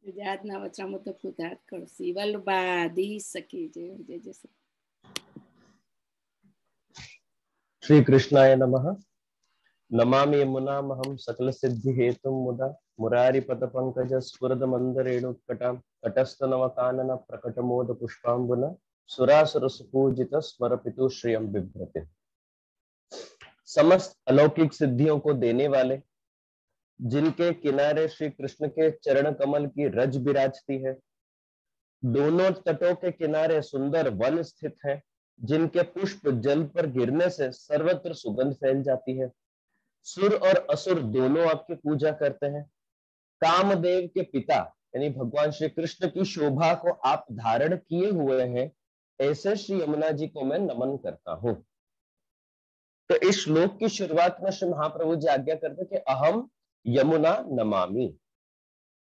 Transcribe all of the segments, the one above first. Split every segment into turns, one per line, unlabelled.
ગુજરાતના વચરામો તો ગુજરાત કરશે વલ્લભાદી સકી જય જય જય
श्री कृष्णाय नमः। नमामि यमुनामहं सकल सिद्धि हेतुं मुदा मुरारी पद पंकज स्फुरद मंदरेणुत्कटां तटस्थ नवकानन प्रकटमोद पुष्पांबुना सुरासुर सुपूजित स्मरपितु श्रियं बिभ्रते। समस्त अलौकिक सिद्धियों को देने वाले, जिनके किनारे श्री कृष्ण के चरण कमल की रज विराजती है, दोनों तटों के किनारे सुंदर वन स्थित है, जिनके पुष्प जल पर गिरने से सर्वत्र सुगंध फैल जाती है। सुर और असुर दोनों आपकी पूजा करते हैं। कामदेव के पिता यानी भगवान श्री कृष्ण की शोभा को आप धारण किए हुए हैं, ऐसे श्री यमुना जी को मैं नमन करता हूं। तो इस श्लोक की शुरुआत में श्री महाप्रभु जी आज्ञा करते कि अहम यमुना नमामि।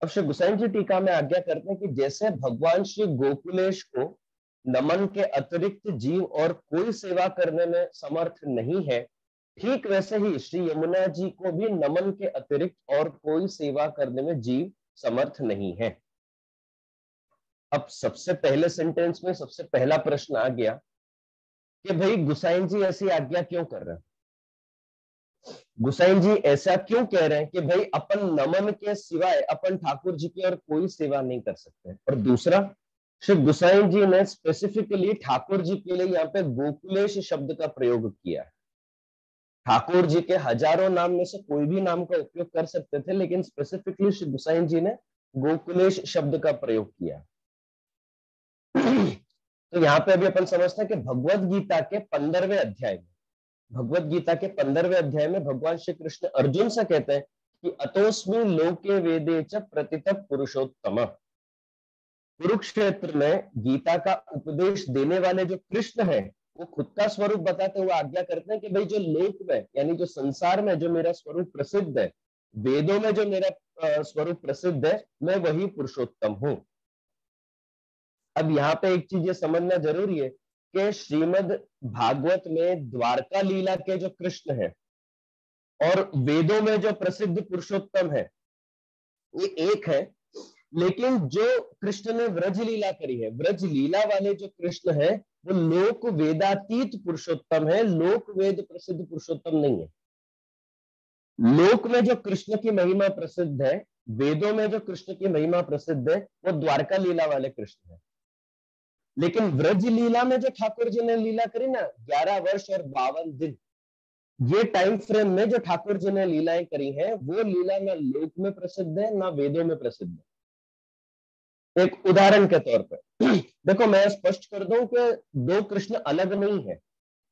अब श्री गोसाई जी टीका में आज्ञा करते हैं कि जैसे भगवान श्री गोकुलेश को नमन के अतिरिक्त जीव और कोई सेवा करने में समर्थ नहीं है, ठीक वैसे ही श्री यमुना जी को भी नमन के अतिरिक्त और कोई सेवा करने में जीव समर्थ नहीं है। अब सबसे पहले सेंटेंस में सबसे पहला प्रश्न आ गया कि भाई गोसाई जी ऐसी आज्ञा क्यों कर रहे हैं? गोसाई जी ऐसा क्यों कह रहे हैं कि भाई अपन नमन के सिवाय अपन ठाकुर जी की और कोई सेवा नहीं कर सकते? और दूसरा, श्री गोसाई जी ने स्पेसिफिकली ठाकुर जी के लिए यहाँ पे गोकुलेश शब्द का प्रयोग किया है। ठाकुर जी के हजारों नाम में से कोई भी नाम का उपयोग कर सकते थे, लेकिन स्पेसिफिकली श्री गोसाई जी ने गोकुलेश शब्द का प्रयोग किया। तो यहाँ पे अभी अपन समझते हैं कि भगवत गीता के 15वें अध्याय में भगवान श्री कृष्ण अर्जुन से कहते हैं कि अतोस्मि लोके वेदे च प्रतितः पुरुषोत्तम। कुरुक्षेत्र में गीता का उपदेश देने वाले जो कृष्ण है, वो खुद का स्वरूप बताते हुए आज्ञा करते हैं कि भाई जो लोक में यानी जो संसार में जो मेरा स्वरूप प्रसिद्ध है, वेदों में जो मेरा स्वरूप प्रसिद्ध है, मैं वही पुरुषोत्तम हूं। अब यहाँ पे एक चीज ये समझना जरूरी है कि श्रीमद् भागवत में द्वारका लीला के जो कृष्ण है और वेदों में जो प्रसिद्ध पुरुषोत्तम है, ये एक है। लेकिन जो कृष्ण ने व्रज लीला करी है, व्रज लीला वाले जो कृष्ण है, वो लोक वेदातीत पुरुषोत्तम है, लोक वेद प्रसिद्ध पुरुषोत्तम नहीं है। लोक में जो कृष्ण की महिमा प्रसिद्ध है, वेदों में जो कृष्ण की महिमा प्रसिद्ध है, वो द्वारका लीला वाले कृष्ण है। लेकिन व्रज लीला में जो ठाकुर जी ने लीला करी ना, 11 वर्ष और 52 दिन, ये टाइम फ्रेम में जो ठाकुर जी ने लीलाएं करी है, वो लीला ना लोक में प्रसिद्ध है ना वेदों में प्रसिद्ध है। एक उदाहरण के तौर पर देखो, मैं स्पष्ट कर दूं कि दो कृष्ण अलग नहीं है।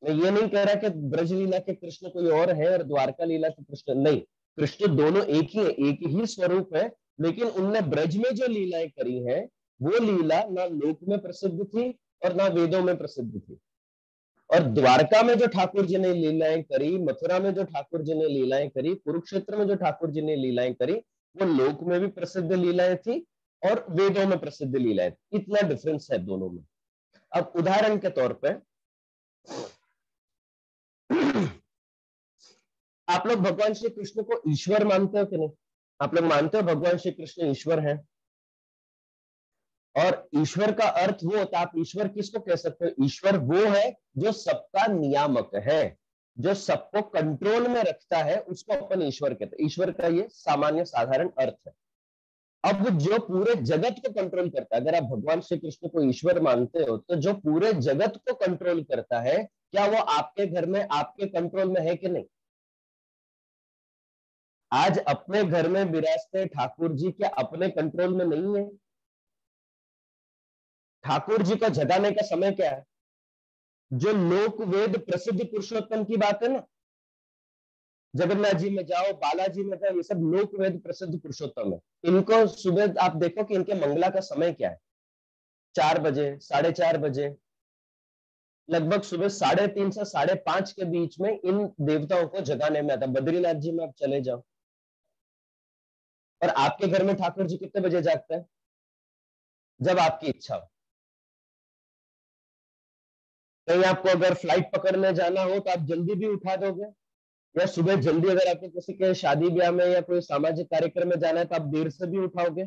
मैं ये नहीं कह रहा कि ब्रज लीला के कृष्ण कोई और है और द्वारका लीला के कृष्ण नहीं। कृष्ण दोनों एक ही है, एक ही स्वरूप है। लेकिन उनने ब्रज में जो लीलाएं करी है, वो लीला ना लोक में प्रसिद्ध थी और ना वेदों में प्रसिद्ध थी। और द्वारका में जो ठाकुर जी ने लीलाएं करी, मथुरा में जो ठाकुर जी ने लीलाएं करी, कुरुक्षेत्र में जो ठाकुर जी ने लीलाएं करी, वो लोक में भी प्रसिद्ध लीलाएं थी और वेदों में प्रसिद्ध लीलाएं थी। इतना डिफरेंस है दोनों में। अब उदाहरण के तौर पे आप लोग भगवान श्री कृष्ण को ईश्वर मानते हो कि नहीं? आप लोग मानते हो भगवान श्री कृष्ण ईश्वर है? और ईश्वर का अर्थ वो होता है, आप ईश्वर किसको कह सकते हो? ईश्वर वो है जो सबका नियामक है, जो सबको कंट्रोल में रखता है, उसको अपन ईश्वर कहते हैं। ईश्वर का ये सामान्य साधारण अर्थ है। अब जो पूरे जगत को कंट्रोल करता है, अगर आप भगवान श्री कृष्ण को ईश्वर मानते हो, तो जो पूरे जगत को कंट्रोल करता है, क्या वो आपके घर में आपके कंट्रोल में है कि नहीं? आज अपने घर में विराजते ठाकुर जी क्या अपने कंट्रोल में नहीं है? ठाकुर जी को जगाने का समय क्या है? जो लोक वेद प्रसिद्ध पुरुषोत्तम की बात है ना, जगन्नाथ जी में जाओ, बालाजी में जाओ, ये सब लोक वेद प्रसिद्ध पुरुषोत्तम है। इनको सुबह आप देखो कि इनके मंगला का समय क्या है? 4 बजे, 4:30 बजे, लगभग सुबह 3:30 से 5:30 के बीच में इन देवताओं को जगाने में आता। बद्रीनाथ जी में आप चले जाओ, और आपके घर में ठाकुर जी कितने बजे जागते हैं? जब आपकी इच्छा हो। कहीं आपको अगर फ्लाइट पकड़ने जाना हो तो आप जल्दी भी उठा दोगे, या सुबह जल्दी अगर आपको किसी के शादी ब्याह में या कोई सामाजिक कार्यक्रम में जाना है तो आप देर से भी उठाओगे?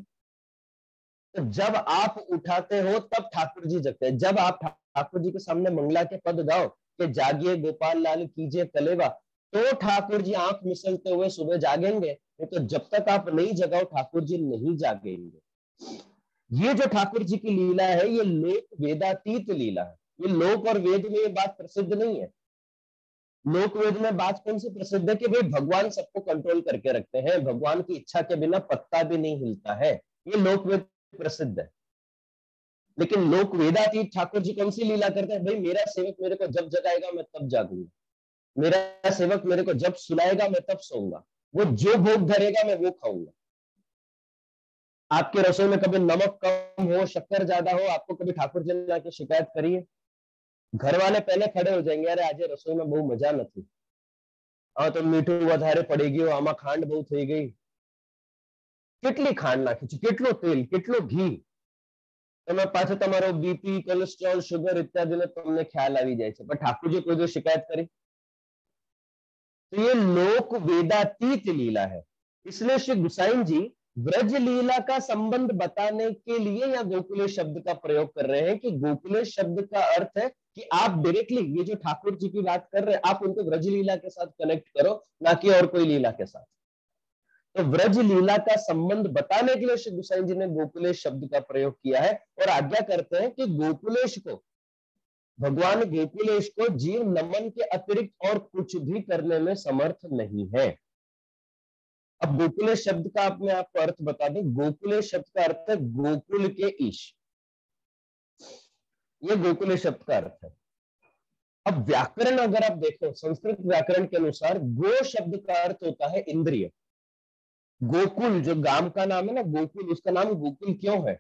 तो जब आप उठाते हो तब ठाकुर जी जगते हैं। जब आप ठाकुर जी के सामने मंगला के पद गाओ कि जागिए गोपाल लाल कीजिए कलेवा, तो ठाकुर जी आंख मिसलते हुए सुबह जागेंगे, नहीं तो जब तक आप नहीं जगाओ ठाकुर जी नहीं जागेंगे। ये जो ठाकुर जी की लीला है ये लोक वेदातीत लीला है। ये लोक और वेद में ये बात प्रसिद्ध नहीं है। लोक वेद में बात कौन सी प्रसिद्ध है कि भाई भगवान सबको कंट्रोल करके रखते हैं, भगवान की इच्छा के बिना पत्ता भी नहीं हिलता है, ये लोक वेद प्रसिद्ध है। लेकिन लोक वेदातीत ठाकुर जी कौन सी लीला करते हैं, भाई मेरा सेवक मेरे को जब जगाएगा मैं तब जागूंगा, मेरा सेवक मेरे को जब सुलाएगा मैं तब सोऊंगा, वो जो भोग धरेगा मैं वो खाऊंगा। आपके रसोई में कभी नमक कम हो, शक्कर ज्यादा हो, आपको कभी ठाकुर जी ने आके शिकायत करी है? घर वाले पहले खड़े हो जाएंगे, अरे आज रसोई में बहु मजा नहीं, हाँ तो मीठू વધારે પડી ગયું, આમાં ખાંડ બહુ થઈ ગઈ, કેટલી ખાંડ નાખી છે, કેટલો તેલ, કેટલો ઘી, તમે પાછો તમારો બીપી કોલેસ્ટ્રોલ શુગર ઇત્યાદિનો તમને ખ્યાલ આવી જાય છે, પણ ઠાકોરજી કોઈ દિવસ શિકાયત કરી? तो ये लोक वेदातीत लीला है। इसलिए श्री गुसाइन जी व्रज लीला का संबंध बताने के लिए या गोकुलेश शब्द का प्रयोग कर रहे हैं कि गोकुलेश शब्द का अर्थ है कि आप डायरेक्टली ये जो ठाकुर जी की बात कर रहे हैं आप उनको व्रज लीला के साथ कनेक्ट करो, ना कि और कोई लीला के साथ। तो व्रज लीला का संबंध बताने के लिए श्री गुसाइन जी ने गोकुलेश शब्द का प्रयोग किया है और आज्ञा करते हैं कि गोकुलेश को, भगवान गोकुलेश को जीव नमन के अतिरिक्त और कुछ भी करने में समर्थ नहीं है। अब गोकुलेश शब्द का मैं आपको अर्थ बता दूं। गोकुलेश शब्द का अर्थ है गोकुल के ईश, ये गोकुलेश शब्द का अर्थ है। अब व्याकरण अगर आप देखो, संस्कृत व्याकरण के अनुसार गो शब्द का अर्थ होता है इंद्रिय। गोकुल जो गांव का नाम है ना, गोकुल, उसका नाम गोकुल क्यों है?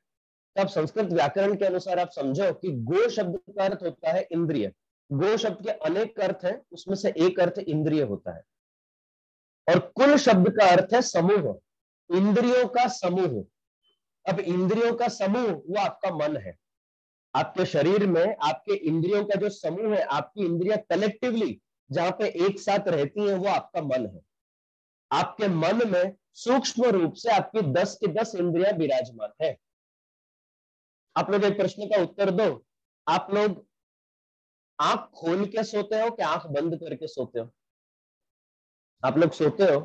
तब संस्कृत व्याकरण के अनुसार आप समझो कि गो शब्द का अर्थ होता है इंद्रिय। गो शब्द के अनेक अर्थ हैं, उसमें से एक अर्थ इंद्रिय होता है। और कुल शब्द का अर्थ है समूह, इंद्रियों का समूह। अब इंद्रियों का समूह वो आपका मन है। आपके शरीर में आपके इंद्रियों का जो समूह है, आपकी इंद्रियां कलेक्टिवली जहां पे एक साथ रहती हैं, वो आपका मन है। आपके मन में सूक्ष्म रूप से आपकी 10 की 10 इंद्रियां विराजमान है। आप लोग एक प्रश्न का उत्तर दो, आप लोग आंख खोल के सोते हो कि आंख बंद करके सोते हो? आप लोग सोते हो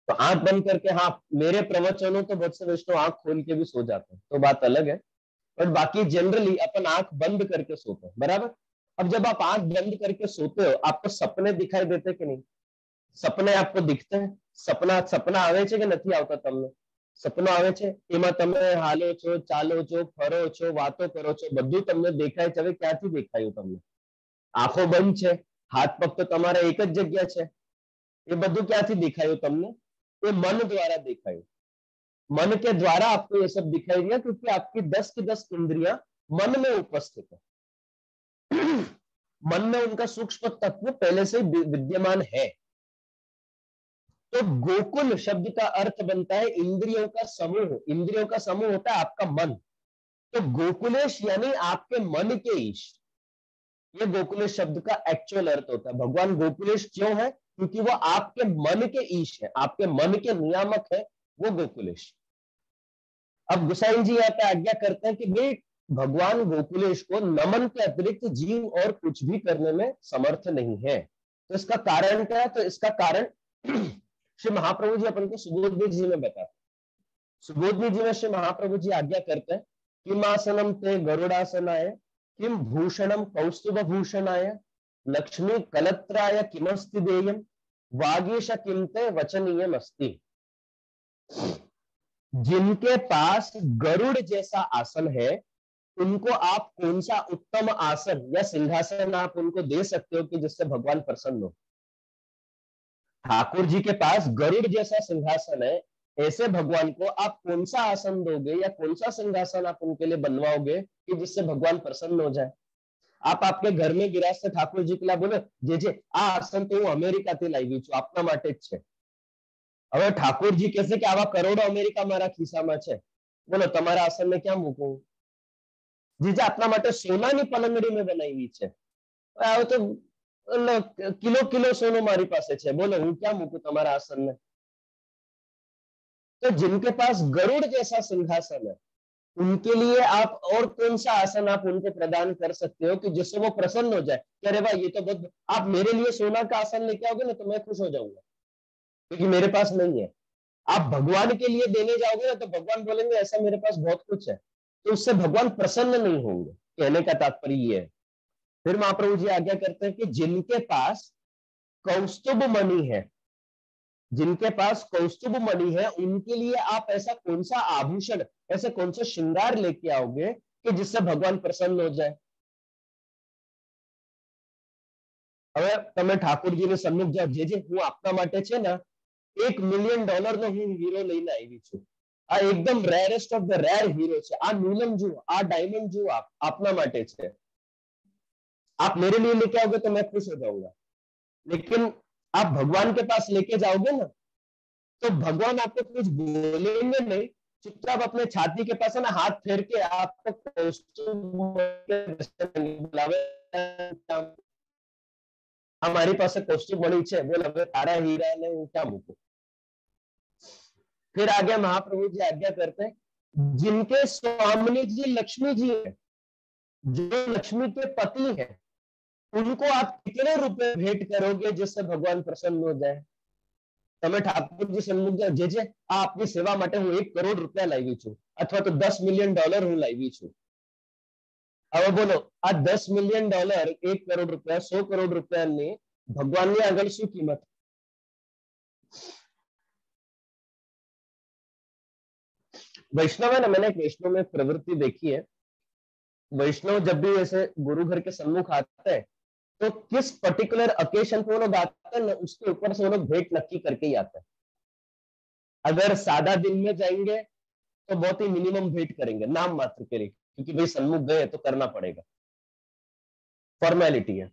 तो आंख बंद करके, हाँ मेरे प्रवचनों तो बहुत से वैष्णव आंख खोल के भी सो जाते हैं, तो बात अलग है, बट बाकी जनरली अपन आंख बंद करके सोते हैं, बराबर। अब जब आप आंख बंद करके सोते हो आपको सपने दिखाई देते कि नहीं? सपने आपको दिखते हैं? सपना आवे છે કે નથી આવતા તમને? સપનો આવે છે, એમાં તમે હાલો છો, ચાલો છો, ફરો છો, વાતો કરો છો, બધું તમને દેખાય છે। હવે ક્યાંથી દેખાયું તમને? આંખો બંધ છે, હાથ પગ તો તમારા એક જ જગ્યા છે, એ બધું ક્યાંથી દેખાયું તમને? એ मन द्वारा देखाયું। मन के द्वारा आपको ये सब दिखाई दिया क्योंकि आपकी 10 की 10 इंद्रियां मन में उपस्थित है। मन में उनका सूक्ष्म तत्व पहले से विद्यमान है। तो गोकुल शब्द का अर्थ बनता है इंद्रियों का समूह। इंद्रियों का समूह होता है आपका मन। तो गोकुलेश यानी आपके मन के ईश, ये गोकुलेश शब्द का एक्चुअल अर्थ होता है। भगवान गोकुलेश क्यों है? क्योंकि वो आपके मन के ईश है, आपके मन के नियामक है, वो गोकुलेश। अब गुसाई जी यहाँ पे आज्ञा करते हैं कि भाई भगवान गोकुलेश को नमन के अतिरिक्त जीव और कुछ भी करने में समर्थ नहीं है। तो इसका कारण क्या है? तो इसका कारण श्री महाप्रभु जी अपन को सुबोधनी जी में बताते। सुबोधनी जी में श्री महाप्रभु जी आज्ञा करते हैं, किम आसनम ते गरुड़ासनाय, किम भूषणम कौस्तुभ भूषणाय, लक्ष्मी कलत्राय किमस्ति देयम, वागीश किमते वचनीयम अस्ति। जिनके पास गरुड़ जैसा आसन है उनको आप कौन सा उत्तम आसन या सिंहासन आप उनको दे सकते हो कि जिससे भगवान प्रसन्न हो? ठाकुर जी के पास गरुड़ जैसा सिंहासन है, ऐसे भगवान को आप कौन सा आसन दोगे या कौन सा सिंहासन आप उनके लिए बनवाओगे कि जिससे भगवान प्रसन्न हो जाए? आप आपके घर में गिराजते ठाकुर जी के लिए बोले जे आ आसन तो हूँ अमेरिकाથી લાવી છું, આપના માટે જ છે। હવે ઠાકોરજી કહેશે કે આવા કરોડો અમેરિકા મારા ખિસ્સામાં છે, બોલો તમારા આસનને ક્યાં મૂકું? જીજે આપના માટે સોનાની પલંગડી મેં બનાવી છે, હવે તો કિલો કિલો સોનું મારી પાસે છે, બોલો હું ક્યાં મૂકું તમારા આસનને? तो जिनके पास गरुड़ जैसा सिंहासन है उनके लिए आप और कौन सा आसन आप उनको प्रदान कर सकते हो कि जिससे वो प्रसन्न हो जाए कि अरे भाई ये तो बहुत, आप मेरे लिए सोना का आसन लेके आओगे ना तो मैं खुश हो जाऊंगा क्योंकि मेरे पास नहीं है। आप भगवान के लिए देने जाओगे ना तो भगवान बोलेंगे ऐसा मेरे पास बहुत कुछ है, तो उससे भगवान प्रसन्न नहीं होंगे। कहने का तात्पर्य ये है। फिर महाप्रभु जी आज्ञा करते हैं कि जिनके पास कौस्तुभ मणि है, जिनके पास कौस्तुभ मणि है उनके लिए आप ऐसा कौन सा आभूषण, ऐसे कौन सा श्रृंगार लेके आओगे कि जिससे भगवान प्रसन्न हो जाए। હવે તમે ઠાકોરજીને સન્મુખ જાઓ, જે હું આપના માટે છે ને $1 મિલિયન નો હું હીરો લઈને આવી છું, આ એકદમ rarest of the rare hero છે, આ નીલમ જુઓ, આ ડાયમंड જુઓ, આપના માટે છે, आप मेरे लिए लेके आओगे तो मैं खुश हो जाऊंगा। लेकिन आप भगवान के पास लेके जाओगे ना तो भगवान आपको कुछ बोलेंगे नहीं, चुपचाप अपने छाती के पास है ना हाथ फेर के आपको बोलावे, हमारी पास कौस्तुभ मणि છે બોલ હવે તારા હીરા ને હું क्या મૂકું। फिर आगे महाप्रभु जी आज्ञा करते हैं जिनके स्वामी जी लक्ष्मी जी है, जो लक्ष्मी के पति है, उनको आप कितने रुपए भेंट करोगे जिससे भगवान प्रसन्न हो जाए। તમે ઠાકોરજી સન્મુખ જાઓ, જે આ આપની સેવા માટે હું 1 કરોડ રૂપિયા લાવી છું અથવા તો $10 મિલિયન હું લાવી છું। હવે બોલો આ $10 મિલિયન 1 કરોડ રૂપિયા 100 કરોડ રૂપિયાની ભગવાનની આગળ શું કિંમત। वैष्णव है ना, मैंने एक वैष्णव में प्रवृत्ति देखी है, वैष्णव जब भी ऐसे गुरु घर के सम्मुख आते हैं तो किस पर्टिकुलर ओकेशन पे वो लोग आते हैं ना उसके ऊपर से वो लोग भेंट नक्की करके ही आते हैं। अगर सादा दिन में जाएंगे तो बहुत ही मिनिमम भेंट करेंगे नाम मात्र के लिए, क्योंकि भाई सन्मुख गए तो करना पड़ेगा, फॉर्मेलिटी है।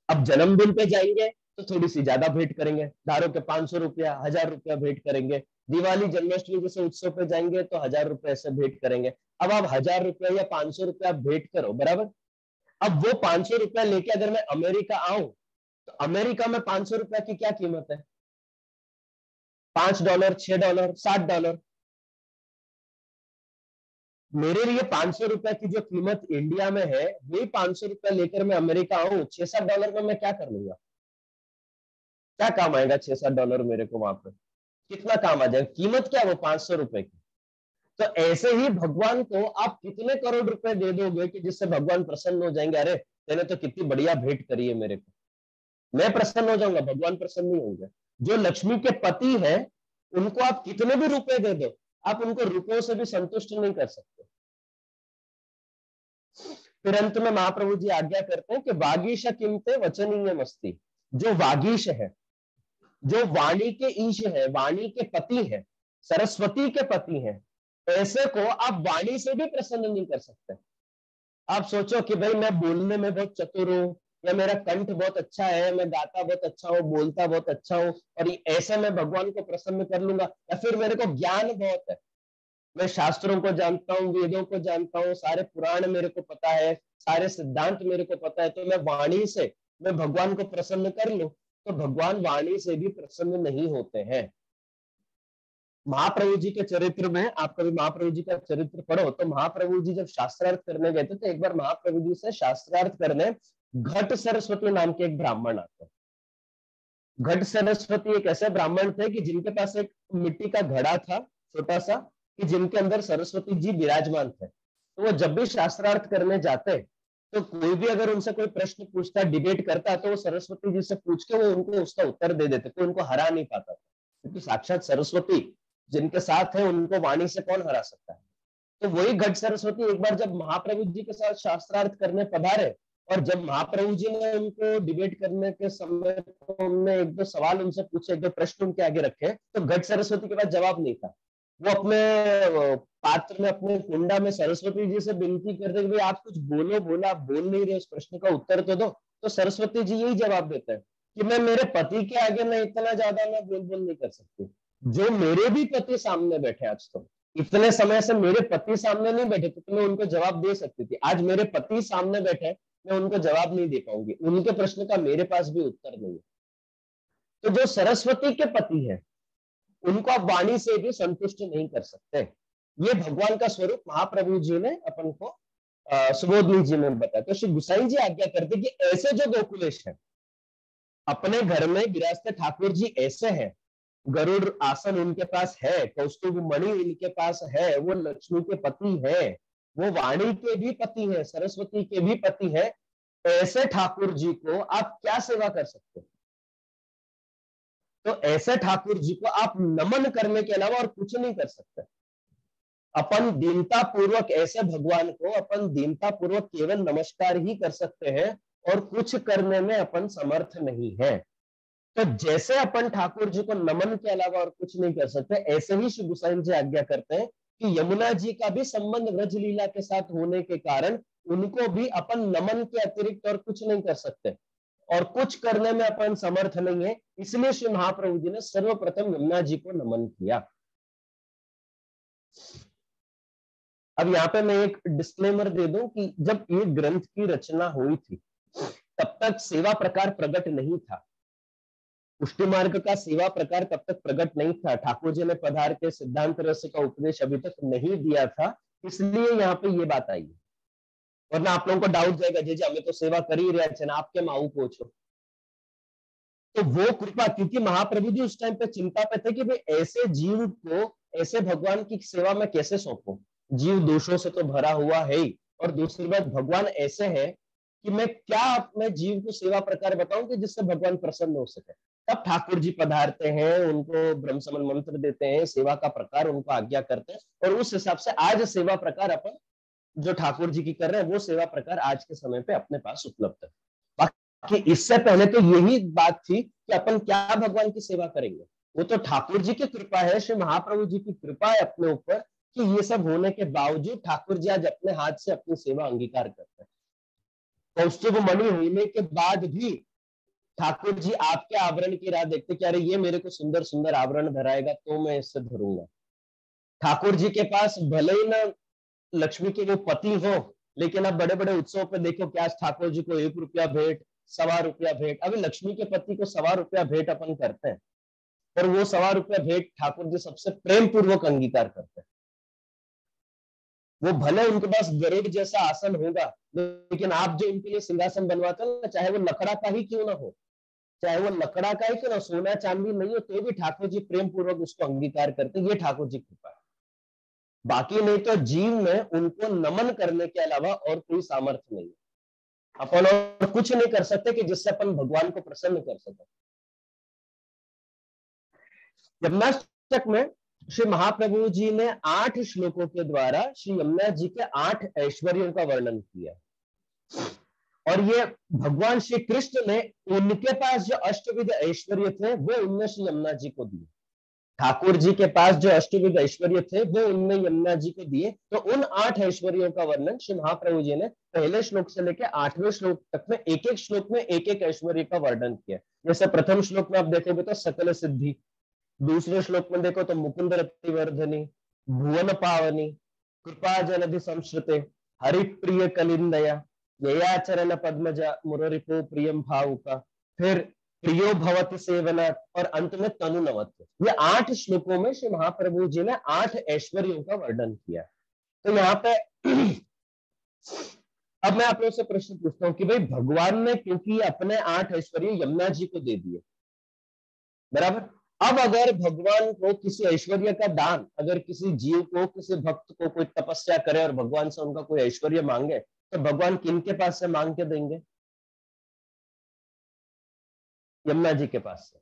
अब जन्मदिन पे जाएंगे तो थोड़ी सी ज्यादा भेंट करेंगे, धारो के 500 रुपया 1000 रुपया भेंट करेंगे। दिवाली जन्माष्टमी जैसे उत्सव पे जाएंगे तो 1000 रुपया ऐसे भेंट करेंगे। अब आप 1000 रुपया या 500 रुपया भेंट करो, बराबर। अब वो 500 रुपया लेके अगर मैं अमेरिका आऊं तो अमेरिका में 500 रुपया की क्या कीमत है, $5, $6, $7। मेरे लिए 500 रुपया की जो कीमत इंडिया में है वही 500 रुपया लेकर मैं अमेरिका आऊं, $6-7 में मैं क्या कर लूंगा, क्या काम आएगा $6-7 मेरे को वहां पर, कितना काम आ जाएगा, कीमत क्या वो 500 रुपए की। तो ऐसे ही भगवान को आप कितने करोड़ रुपए दे दोगे कि जिससे भगवान प्रसन्न हो जाएंगे, अरे तेने तो कितनी बढ़िया भेंट करी है मेरे को, मैं प्रसन्न हो जाऊंगा, भगवान प्रसन्न नहीं होंगे। जो लक्ष्मी के पति है उनको आप कितने भी रुपए दे दो, आप उनको रुपयों से भी संतुष्ट नहीं कर सकते। फिर अंत में महाप्रभु जी आज्ञा करते हैं कि वागीश किमते वचनीय मस्ती, जो वागीश है, जो वाणी के ईश है, वाणी के पति है, सरस्वती के पति है, ऐसे को आप वाणी से भी प्रसन्न नहीं कर सकते। आप सोचो कि भाई मैं बोलने में बहुत चतुर हूं, या मेरा कंठ बहुत अच्छा है, मैं गाता बहुत अच्छा हूँ, बोलता बहुत अच्छा हूँ, और ऐसे मैं भगवान को प्रसन्न कर लूंगा। या फिर मेरे को ज्ञान बहुत है, मैं शास्त्रों को जानता हूँ, वेदों को जानता हूँ, सारे पुराण मेरे को पता है, सारे सिद्धांत मेरे को पता है, तो मैं वाणी से मैं भगवान को प्रसन्न कर लूं। तो भगवान वाणी से भी प्रसन्न नहीं होते हैं। महाप्रभु जी के चरित्र में आप कभी महाप्रभु जी का चरित्र पढ़ो तो महाप्रभु जी जब शास्त्रार्थ करने गए थे तो एक बार महाप्रभु जी से शास्त्रार्थ करने घट सरस्वती नाम के एक ब्राह्मण आते। घट सरस्वती एक ऐसे ब्राह्मण थे कि जिनके पास एक मिट्टी का घड़ा था छोटा सा, कि जिनके अंदर सरस्वती जी विराजमान थे। तो वो जब भी शास्त्रार्थ करने जाते तो कोई भी अगर उनसे कोई प्रश्न पूछता, डिबेट करता, तो वो सरस्वती जी से पूछ के वो उनको उसका उत्तर दे देते, कोई उनको हरा नहीं पाता था, क्योंकि साक्षात सरस्वती जिनके साथ है उनको वाणी से कौन हरा सकता है। तो वही घट सरस्वती एक बार जब महाप्रभु जी के साथ शास्त्रार्थ करने पधारे, और जब महाप्रभु जी ने उनको डिबेट करने के समय तो उन्होंने 1-2 सवाल उनसे पूछे, 1-2 प्रश्न उनके आगे रखे, तो घट सरस्वती के पास जवाब नहीं था। वो अपने पात्र में, अपने कुंडा में सरस्वती जी से विनती करते कि आप कुछ बोलो, बोला आप बोल नहीं रहे, उस प्रश्न का उत्तर तो दो। तो सरस्वती जी यही जवाब देते हैं कि मैं मेरे पति के आगे मैं इतना ज्यादा मैं बोल नहीं कर सकती, जो मेरे भी पति सामने बैठे, आज तो इतने समय से मेरे पति सामने नहीं बैठे तो मैं उनको जवाब दे सकती थी, आज मेरे पति सामने बैठे मैं उनको जवाब नहीं दे पाऊंगी, उनके प्रश्न का मेरे पास भी उत्तर नहीं है। तो जो सरस्वती के पति है उनको आप वाणी से भी संतुष्ट नहीं कर सकते। ये भगवान का स्वरूप महाप्रभु जी ने अपन को सुबोधनी जी में बताया। तो श्री गुसाई जी आज्ञा करते कि ऐसे जो गोकुलेश है, अपने घर में विराजते ठाकुर जी ऐसे हैं, गरुड़ आसन उनके पास है, कौस्तुभ मणि इनके पास है, वो लक्ष्मी के पति है, वो वाणी के भी पति है, सरस्वती के भी पति है, ऐसे ठाकुर जी को आप क्या सेवा कर सकते हो? तो ऐसे ठाकुर जी को आप नमन करने के अलावा और कुछ नहीं कर सकते। अपन दीनता पूर्वक ऐसे भगवान को अपन दीनता पूर्वक केवल नमस्कार ही कर सकते हैं और कुछ करने में अपन समर्थ नहीं है। तो जैसे अपन ठाकुर जी को नमन के अलावा और कुछ नहीं कर सकते, ऐसे ही श्री गोसाई जी आज्ञा करते हैं कि यमुना जी का भी संबंध व्रज लीला के साथ होने के कारण उनको भी अपन नमन के अतिरिक्त और कुछ नहीं कर सकते और कुछ करने में अपन समर्थ नहीं है। इसलिए श्री महाप्रभु जी ने सर्वप्रथम यमुना जी को नमन किया। अब यहाँ पे मैं एक डिस्क्लेमर दे दूं कि जब ये ग्रंथ की रचना हुई थी तब तक सेवा प्रकार प्रकट नहीं था, पुष्टि मार्ग का सेवा प्रकार तब तक प्रकट नहीं था, ठाकुर जी ने पधार के सिद्धांत रस का उपदेश अभी तक नहीं दिया था, इसलिए यहाँ पे ये बात आई है। वरना आप लोगों को डाउट जाएगा, जी हमें तो सेवा कर ही रहे ना, आपके माऊ पूछो। तो वो कृपा, क्योंकि महाप्रभु जी उस टाइम पे चिंता पे थे कि भाई ऐसे जीव को ऐसे भगवान की सेवा में कैसे सौंपूं, जीव दोषों से तो भरा हुआ है ही, और दूसरी बात भगवान ऐसे है कि मैं क्या अपने जीव को सेवा प्रकार बताऊं कि जिससे भगवान प्रसन्न हो सके। तब ठाकुर जी पधारते हैं, उनको ब्रह्म समन मंत्र देते हैं, सेवा का प्रकार उनको आज्ञा करते हैं, और उस हिसाब से आज सेवा प्रकार अपन जो ठाकुर जी की कर रहे हैं वो सेवा प्रकार आज के समय पे अपने पास उपलब्ध है। बाकी इससे पहले तो यही बात थी कि अपन क्या भगवान की सेवा करेंगे, वो तो ठाकुर जी की कृपा है, श्री महाप्रभु जी की कृपा है अपने ऊपर कि ये सब होने के बावजूद ठाकुर जी आज अपने हाथ से अपनी सेवा अंगीकार करते हैं। कौस्तुभ मणि होने के बाद भी ठाकुर जी आपके आवरण की राह देखते कि अरे ये मेरे को सुंदर सुंदर आवरण धराएगा तो मैं इससे धरूंगा। ठाकुर जी के पास भले ही ना लक्ष्मी के वो पति हो, लेकिन अब बड़े बड़े उत्सव पे देखो क्या ठाकुर जी को 1 रुपया भेंट, 1.25 रुपया भेंट, अभी लक्ष्मी के पति को 1.25 रुपया भेंट अपन करते हैं, और वो 1.25 रुपया भेंट ठाकुर जी सबसे प्रेम पूर्वक अंगीकार करते हैं। वो भले उनके पास गरुड़ जैसा आसन होगा, लेकिन आप जो उनके लिए सिंहासन बनवाते हो ना, चाहे वो लकड़ा का ही क्यों ना हो, चाहे वो लकड़ा का ही क्यों ना, सोना चांदी नहीं हो, तो भी ठाकुर जी प्रेम पूर्वक उसको अंगीकार करते, ये ठाकुर जी कृपा है। बाकी नहीं तो जीव में उनको नमन करने के अलावा और कोई सामर्थ्य नहीं है। अपन और कुछ नहीं कर सकते कि जिससे अपन भगवान को प्रसन्न कर सके। यमुनाष्टक में श्री महाप्रभु जी ने 8 श्लोकों के द्वारा श्री यमुना जी के 8 ऐश्वर्यों का वर्णन किया, और ये भगवान श्री कृष्ण ने उनके पास जो अष्टविध ऐश्वर्य थे वो उनने श्री यमुना जी को दिए। ठाकुर जी के पास जो अष्टविध ऐश्वर्य थे वो उनने यमुना जी को दिए। तो उन 8 ऐश्वर्यों का वर्णन श्री महाप्रभु जी ने पहले श्लोक से लेकर 8वें श्लोक तक में एक एक श्लोक में एक एक ऐश्वर्य का वर्णन किया। जैसे प्रथम श्लोक में आप देखोगे तो सकल सिद्धि, दूसरे श्लोक में देखो तो मुकुंद रतिवर्धनी, भुवन पावनी, कृपा जनधि संश्रुते, हरिप्रिय कलिंदया, ययाचरण पद्मजा, मुररिपो प्रियम भावुका, फिर प्रियो भवति सेवना, और अंत में तनु नवत्व। ये 8 श्लोकों में श्री महाप्रभु जी ने 8 ऐश्वर्यों का वर्णन किया। तो यहाँ पे अब मैं आप लोगों से प्रश्न पूछता हूं कि भाई भगवान ने क्योंकि अपने 8 ऐश्वर्य यमुना जी को दे दिए, बराबर, अब अगर भगवान को किसी ऐश्वर्य का दान, अगर किसी जीव को, किसी भक्त को कोई तपस्या करे और भगवान से उनका कोई ऐश्वर्य मांगे, तो भगवान किनके पास से मांग के देंगे? यमुना जी के पास से।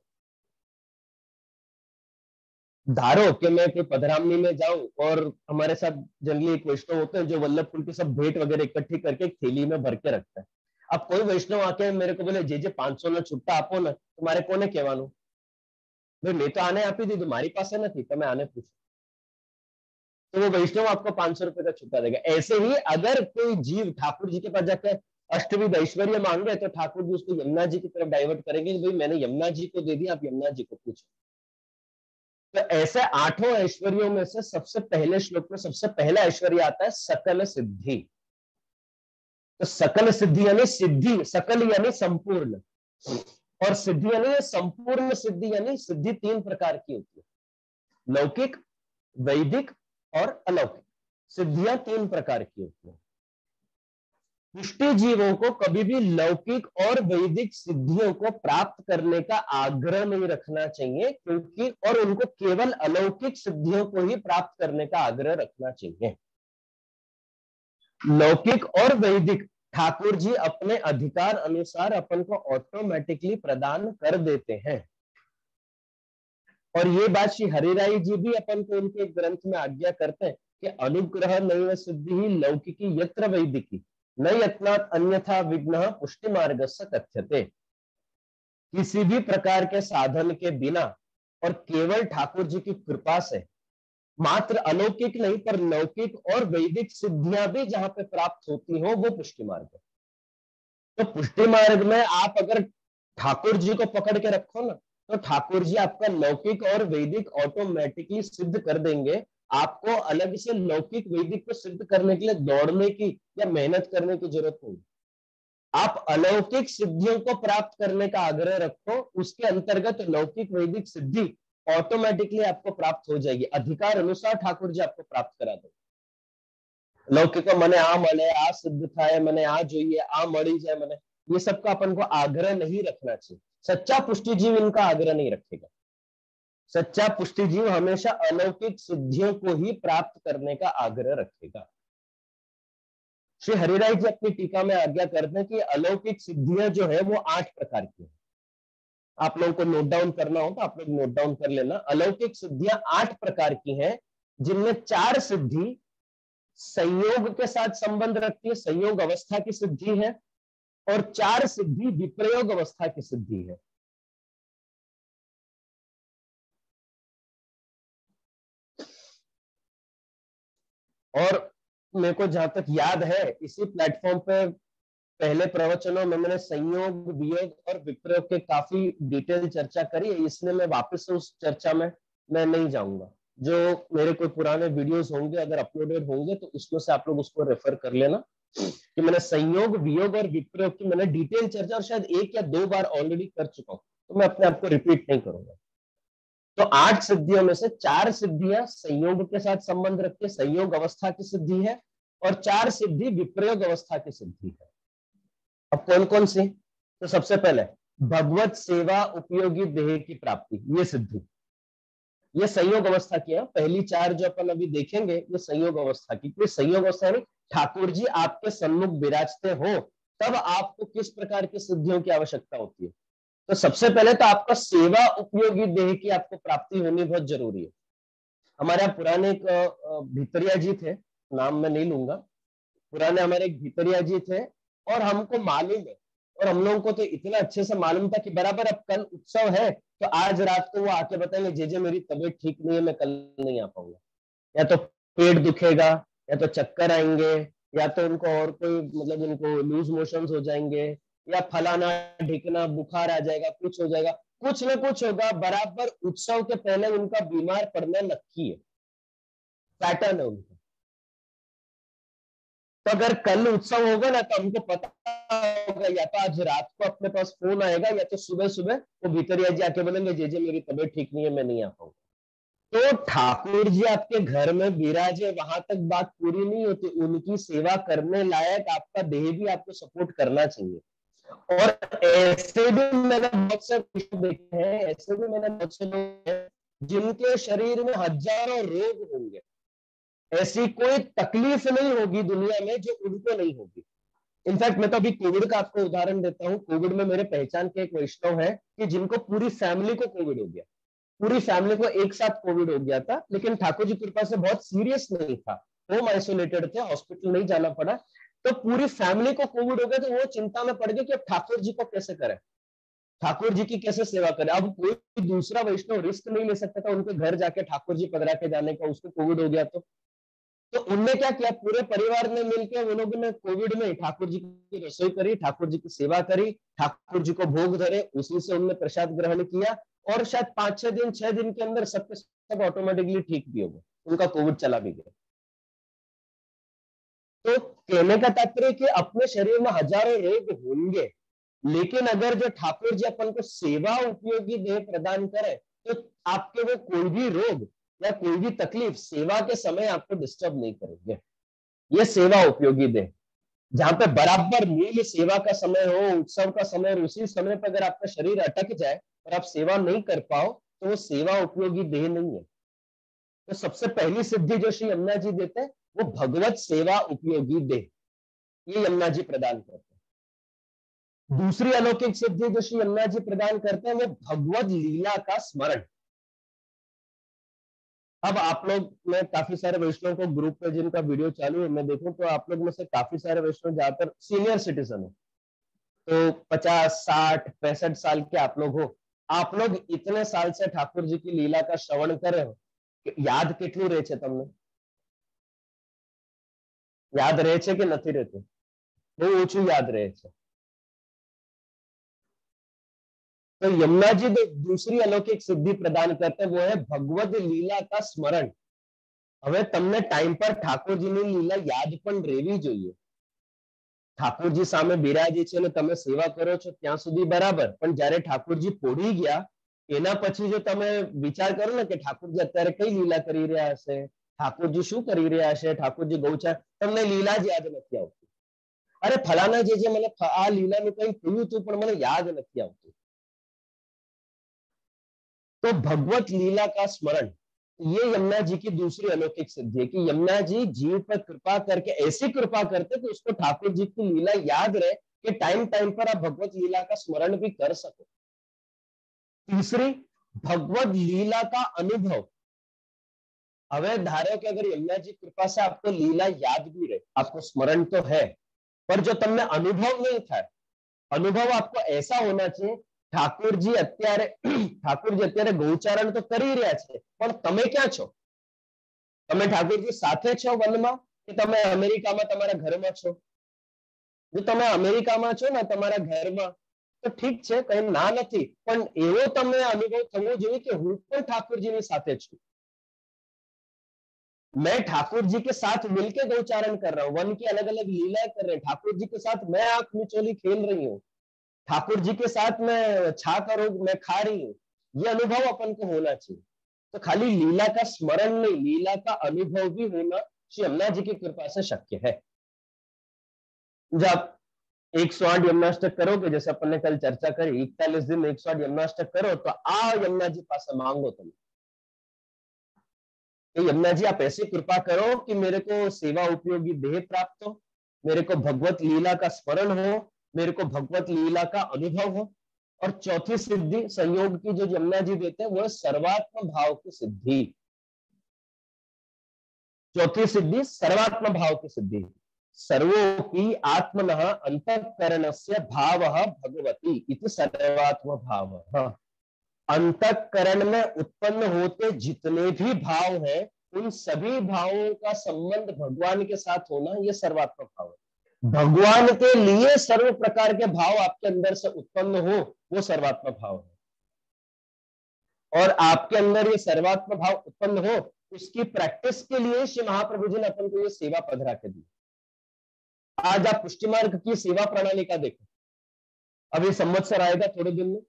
धारो कि मैं कोई पधरामनी में जाऊं, और हमारे साथ जनरली एक वैष्णव होते हैं जो वल्लभ फूल की सब भेंट वगैरह इकट्ठी करके एक थैली में भर के रखते हैं। अब कोई वैष्णव आके मेरे को बोले जे 500 ना छुट्टा आपो ना, तुम्हारे कोने कहवानु, भाई मैं तो आने आपी दी, तुम्हारी पास है नहीं, तो मैं आने पूछू, तो वो वैष्णव आपको 500 रुपए का छुट्टा देगा। ऐसे ही अगर कोई जीव ठाकुर जी के पास जाकर अष्टविध ऐश्वर्य मांगे तो ठाकुर जी उसको यमुना जी की तरफ डाइवर्ट करेंगे कि भाई मैंने यमुना जी को दे दिया, आप यमुना जी को पूछो। तो ऐसे 8 ऐश्वर्यों में से सबसे पहले श्लोक में सबसे पहला ऐश्वर्य आता है सकल सिद्धि। तो सकल सिद्धि यानी सिद्धि, सकल यानी संपूर्ण, और सिद्धि यानी संपूर्ण सिद्धि, यानी सिद्धि 3 प्रकार की होती है, लौकिक, वैदिक और अलौकिक। सिद्धियां 3 प्रकार की होती हैं। पुष्टि जीवों को कभी भी लौकिक और वैदिक सिद्धियों को प्राप्त करने का आग्रह नहीं रखना चाहिए, क्योंकि और उनको केवल अलौकिक सिद्धियों को ही प्राप्त करने का आग्रह रखना चाहिए। लौकिक और वैदिक ठाकुर जी अपने अधिकार अनुसार अपन को ऑटोमेटिकली प्रदान कर देते हैं। और ये बात श्री हरिराई जी भी अपन को उनके ग्रंथ में आज्ञा करते हैं कि अनुग्रह नैव सिद्धि लौकिकी यत्र वैदिकी न यत्नात् अन्यथा विघ्नः पुष्टि मार्गस्य कथ्यते। किसी भी प्रकार के साधन के बिना और केवल ठाकुर जी की कृपा से, मात्र अलौकिक नहीं पर लौकिक और वैदिक सिद्धियां भी जहां पे प्राप्त होती हो, वो पुष्टि मार्ग है। तो पुष्टि मार्ग में आप अगर ठाकुर जी को पकड़ के रखो ना, तो ठाकुर जी आपका लौकिक और वैदिक ऑटोमेटिकली सिद्ध कर देंगे। आपको अलग से लौकिक वैदिक को सिद्ध करने के लिए दौड़ने की या मेहनत करने की जरूरत नहीं। आप अलौकिक सिद्धियों को प्राप्त करने का आग्रह रखो, उसके अंतर्गत लौकिक वैदिक सिद्धि ऑटोमेटिकली आपको प्राप्त हो जाएगी। अधिकार अनुसार ठाकुर जी आपको प्राप्त करा देंगे। लौकिक मने आ मळे, आ सिद्ध थाय, मने आ જોઈએ, आ मળી जाए मने, ये सबका अपन को आग्रह नहीं रखना चाहिए। सच्चा पुष्टिजीव इनका आग्रह नहीं रखेगा। सच्चा पुष्टिजीव हमेशा अलौकिक सिद्धियों को ही प्राप्त करने का आग्रह रखेगा। श्री हरिराय जी अपनी टीका में आज्ञा करते हैं कि अलौकिक सिद्धियां जो है वो 8 प्रकार की है। आप लोगों को नोट डाउन करना हो तो आप लोग नोट डाउन कर लेना। अलौकिक सिद्धियां 8 प्रकार की हैं, जिनमें 4 सिद्धि संयोग के साथ संबंध रखती है, संयोग अवस्था की सिद्धि है, और 4 सिद्धि विप्रयोग अवस्था की सिद्धि है। और मेरे को जहां तक याद है, इसी प्लेटफॉर्म पे पहले प्रवचनों में मैंने संयोग, वियोग और विप्रयोग के काफी डिटेल चर्चा करी है, इसलिए मैं वापस से उस चर्चा में मैं नहीं जाऊंगा। जो मेरे कोई पुराने वीडियोस होंगे अगर अपलोडेड होंगे तो उसमें से आप लोग उसको रेफर कर लेना कि मैंने संयोग, वियोग और विप्रयोग की मैंने डिटेल चर्चा और शायद 1 या 2 बार ऑलरेडी कर चुका हूं, तो मैं अपने आप को रिपीट नहीं करूंगा। तो 8 सिद्धियों में से 4 सिद्धियां संयोग के साथ संबंध रखती है, संयोग अवस्था की सिद्धि है, और 4 सिद्धि विप्रयोग अवस्था की सिद्धि है। अब कौन कौन सी? तो सबसे पहले भगवत सेवा उपयोगी देह की प्राप्ति, ये सिद्धि, ये संयोग अवस्था की है। पहली 4 जो अपन अभी देखेंगे ये संयोग अवस्था की। कोई संयोग अवस्था नहीं, ठाकुर जी आपके सन्मुख विराजते हो तब आपको किस प्रकार की सिद्धियों की आवश्यकता होती है। तो सबसे पहले तो आपका सेवा उपयोगी देह की आपको प्राप्ति होनी बहुत जरूरी है। हमारे यहाँ पुराने एक भितरिया जी थे, नाम मैं नहीं लूंगा, पुराने हमारे एक भितरिया जी थे, और हमको मालूम है, और हम लोगों को तो इतना अच्छे से मालूम था कि बराबर अब कल उत्सव है तो आज रात को वो आके बताएंगे जे मेरी तबीयत ठीक नहीं है, मैं कल नहीं आ पाऊंगा, या तो पेट दुखेगा, या तो चक्कर आएंगे, या तो उनको और कोई मतलब उनको लूज मोशंस हो जाएंगे, या फलाना ढिकना, बुखार आ जाएगा, कुछ हो जाएगा, कुछ ना कुछ होगा। बराबर उत्सव के पहले उनका बीमार पड़ना नक्की है, पैटर्न है उनका। तो अगर कल उत्सव होगा ना तो हमको पता होगा या तो आज रात को अपने पास फोन आएगा, या तो सुबह सुबह वो भितरिया जी आके बोलेंगे जे मेरी तबीयत ठीक नहीं है, मैं नहीं आ पाऊंगा। तो ठाकुर जी आपके घर में विराजे, वहां तक बात पूरी नहीं होती, उनकी सेवा करने लायक आपका देह भी आपको सपोर्ट करना चाहिए। और ऐसे भी मैंने बहुत से देखे हैं, ऐसे भी मैंने बहुत से लोग हैं जिनके शरीर में हजारों रोग होंगे, ऐसी कोई तकलीफ नहीं होगी दुनिया में जो उनको नहीं होगी। इनफैक्ट मैं तो अभी कोविड का आपको उदाहरण देता हूँ। कोविड में मेरे पहचान के एक वैष्णव है कि जिनको पूरी फैमिली को कोविड हो गया, पूरी फैमिली को एक साथ कोविड हो गया था, लेकिन ठाकुर जी कृपा से बहुत सीरियस नहीं था, होम आइसोलेटेड थे, हॉस्पिटल नहीं जाना पड़ा। तो पूरी फैमिली को कोविड हो गया तो वो चिंता में पड़ गए कि अब ठाकुर जी को कैसे करें, ठाकुर जी की कैसे सेवा करें। अब कोई दूसरा वैष्णव रिस्क नहीं ले सकता था उनके घर जाके ठाकुर जी पधरा के जाने का, उसको कोविड हो गया। तो उनने क्या किया, पूरे परिवार ने मिलकर उन लोगों ने कोविड में ठाकुर जी की रसोई करी, ठाकुर जी की सेवा करी, ठाकुर जी को भोग धरे, उसी से उनने प्रसाद ग्रहण किया, और शायद 5-6 दिन 6 दिन के अंदर सबके सब ऑटोमेटिकली ठीक भी हो गए, उनका कोविड चला भी गया। तो कहने का तात्पर्य कि अपने शरीर में हजारों रोग होंगे, लेकिन अगर जो ठाकुर जी अपन को सेवा उपयोगी देह प्रदान करे तो आपके वो कोई भी रोग या कोई भी तकलीफ सेवा के समय आपको डिस्टर्ब नहीं करेंगे। ये सेवा उपयोगी देह, जहां पे बराबर मूल सेवा का समय हो, उत्सव का समय, और उसी समय पर अगर आपका शरीर अटक जाए और आप सेवा नहीं कर पाओ तो वो सेवा उपयोगी देह नहीं है। तो सबसे पहली सिद्धि जो श्री यमुना जी देते हैं वो भगवत सेवा उपयोगी देह, ये यमुना जी प्रदान करते हैं। दूसरी अलौकिक सिद्धि जो श्री यमुना जी प्रदान करते हैं वो भगवत लीला का स्मरण। अब आप लोग, मैं काफी सारे वैष्णव को ग्रुप में जिनका वीडियो चालू है मैं देखूं तो आप लोग में से काफी सारे वैष्णव ज्यादातर सीनियर सिटीजन है, तो 50, 60, 65 साल के आप लोग हो। आप लोग इतने साल से ठाकुर जी की लीला का श्रवण करे हो, याद કેટલું રહે છે તમને? याद રહે છે કે નથી રહેતું? બહુ ઓછું याद રહે છે। तो यमुना जी दूसरी अलौकिक सिद्धि प्रदान करते हैं वो है भगवद लीला का स्मरण। હવે તમને ટાઈમ પર ઠાકોરજીની લીલા યાદ પણ રહેવી જોઈએ। ઠાકોરજી સામે બિરાજે છે અને તમે સેવા કરો છો ત્યાં સુધી બરાબર, પણ જ્યારે ઠાકોરજી પોઢી ગયા એના પછી જો તમે વિચાર કરો ને કે ઠાકોરજી અત્યારે કઈ લીલા કરી રહ્યા હશે, ઠાકોરજી શું કરી રહ્યા હશે, ઠાકોરજી ગૌચર, તમને લીલા જ યાદ નથી આવતી। અરે ફલાના જે મને આ લીલાનું કંઈ થયું હતું પણ મને યાદ નથી આવતું। तो भगवत लीला का स्मरण, ये यमुना जी की दूसरी अलौकिक सिद्धि है कि यमुना जी जीव पर कृपा करके ऐसी कृपा करते कि उसको ठाकुर जी की लीला याद रहे कि टाइम टाइम पर आप भगवत लीला का स्मरण भी कर सको। तीसरी, भगवत लीला का अनुभव। હવે ધારો કે અગર यमुना जी कृपा से आपको लीला याद भी रहे, आपको स्मरण तो है, पर जो તમને અનુભવ नहीं था, અનુભવ आपको ऐसा होना चाहिए ઠાકોરજી અત્યારે ગૌચારણ તો કરી રહ્યા છે પણ તમે ક્યાં છો? તમે ઠાકોરજી સાથે છો વનમાં કે તમે અમેરિકામાં તમારા ઘરમાં છો? જો તમે અમેરિકામાં છો ને તમારા ઘરમાં તો ઠીક છે, કઈ ના નથી, પણ એવો તમને અનુભવ થવો જોઈએ કે હું પણ ઠાકોરજીની સાથે છું। मैं ठाकुर जी के साथ मिलकर गौचारण कर रहा हूँ, वन की अलग अलग लीलाएं कर रहे हैं, ठाकुर जी के साथ मैं आंख मिचोली खेल रही हूँ, ठाकुर जी के साथ मैं छा करो मैं खा रही हूँ। ये अनुभव अपन को होना चाहिए। तो खाली लीला का स्मरण नहीं, लीला का अनुभव भी होना श्री यमुना जी की कृपा से शक्य है। जब 108 यमुनाष्टक करोगे, जैसे अपन ने कल चर्चा करी, 41 दिन 108 यमुनाष्टक करो तो आ यमुना जी पास मांगो तुम, यमुना जी आप ऐसी कृपा करो कि मेरे को सेवा उपयोगी देह प्राप्त हो, मेरे को भगवत लीला का स्मरण हो, मेरे को भगवत लीला का अनुभव हो। और चौथी सिद्धि संयोग की जो यमुना जी देते हैं वो है सर्वात्म भाव की सिद्धि। चौथी सिद्धि सर्वात्म भाव की सिद्धि। सर्वोपि आत्मनः अंतःकरणस्य भावः भगवती इति सर्वात्म भावः। अंतःकरण में उत्पन्न होते जितने भी भाव हैं उन सभी भावों का संबंध भगवान के साथ होना, यह सर्वात्म भाव है। भगवान के लिए सर्व प्रकार के भाव आपके अंदर से उत्पन्न हो, वो सर्वात्म भाव है। और आपके अंदर ये सर्वात्म भाव उत्पन्न हो, उसकी प्रैक्टिस के लिए श्री महाप्रभु जी ने अपन को ये सेवा पधरा के दी। आज आप पुष्टि मार्ग की सेवा प्रणाली का देखो, अभी संवत्सर आएगा थोड़े दिन में,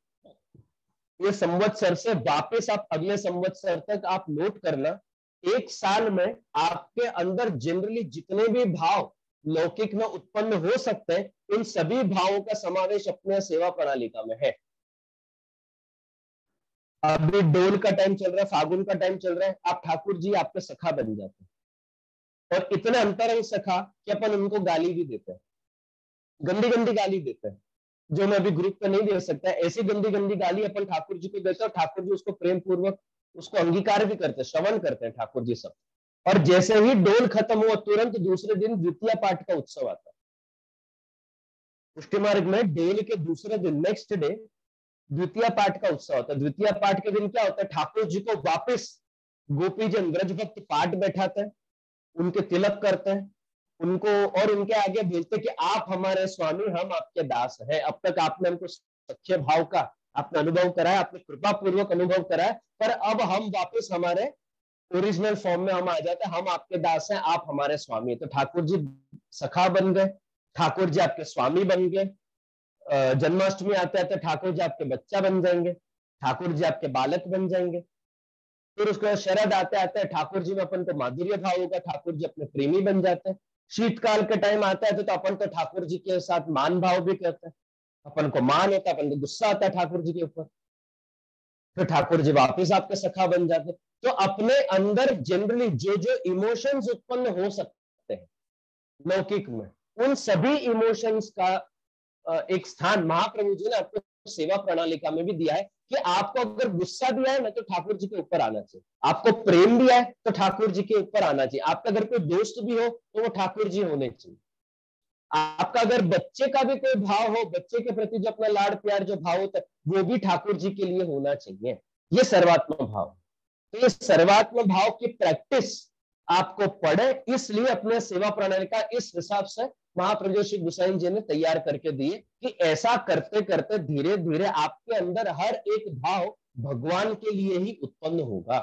ये संवत्सर से वापस आप अगले संवत्सर तक आप नोट करना, एक साल में आपके अंदर जनरली जितने भी भाव लौकिक में उत्पन्न हो सकते हैं उन सभी भावों का समावेश अपने सेवा प्रणालिका में है। अभी डोल का टाइम चल रहा है, फागुन का टाइम चल रहा है, आप ठाकुर जी आपके सखा बन जाते हैं और इतने अंतरंग सखा कि अपन उनको गाली भी देते हैं, गंदी गंदी गाली देते हैं, जो मैं अभी ग्रुप पे नहीं दे सकता। ऐसी गंदी गंदी गाली अपन ठाकुर जी को देते हैं, ठाकुर जी उसको प्रेम पूर्वक उसको अंगीकार भी करते हैं, श्रवण करते हैं ठाकुर जी सब। और जैसे ही डोल खत्म हुआ तुरंत दूसरे दिन द्वितीय पाठ का उत्सव आता है। पुष्टि मार्ग में डोल के दूसरे दिन नेक्स्ट डे द्वितीय पाठ का उत्सव होता है। द्वितीय पाठ के दिन क्या होता है, ठाकुर जी को वापिस गोपीजन ब्रज भक्त पाठ बैठाते हैं, उनके तिलक करते हैं उनको और उनके आगे बोलते कि आप हमारे स्वामी, हम आपके दास हैं। अब तक आपने हमको सच्चे भाव का आपने अनुभव कराया, आपने कृपा पूर्वक अनुभव कराया, पर अब हम वापस हमारे ओरिजिनल फॉर्म में हम आ जाते हैं, हम आपके दास हैं, आप हमारे स्वामी। तो ठाकुर जी सखा बन गए, ठाकुर जी आपके स्वामी बन गए। जन्माष्टमी आते आते ठाकुर जी आपके बच्चा बन जाएंगे, ठाकुर जी आपके बालक बन जाएंगे। फिर उसके बाद शरद आते आते ठाकुर जी में अपन को माधुर्य भाव होगा, ठाकुर जी अपने प्रेमी बन जाते हैं। शीतकाल के टाइम आता है तो अपन तो ठाकुर जी के साथ मान भाव भी करते हैं, अपन को मान होता है, अपन को गुस्सा आता है ठाकुर जी के ऊपर, फिर ठाकुर जी वापिस आपके सखा बन जाते। तो अपने अंदर जनरली जो जो इमोशंस उत्पन्न हो सकते हैं लौकिक में, उन सभी इमोशंस का एक स्थान महाप्रभु जी ने आपको सेवा प्रणालिका में भी दिया है कि आपको अगर गुस्सा दिया है ना तो ठाकुर जी के ऊपर आना चाहिए, आपको प्रेम दिया है तो ठाकुर जी के ऊपर आना चाहिए, आपका अगर कोई दोस्त भी हो तो वो ठाकुर जी होने चाहिए, आपका अगर बच्चे का भी कोई भाव हो, बच्चे के प्रति जो अपना लाड़ प्यार जो भाव होता है वो भी ठाकुर जी के लिए होना चाहिए। ये सर्वात्म भाव। तो ये सर्वात्म भाव की प्रैक्टिस आपको पड़े, इसलिए अपने सेवा प्रणाली का इस हिसाब से महाप्रभु श्री गोसाई जी ने तैयार करके दिए कि ऐसा करते करते धीरे धीरे आपके अंदर हर एक भाव भगवान के लिए ही उत्पन्न होगा।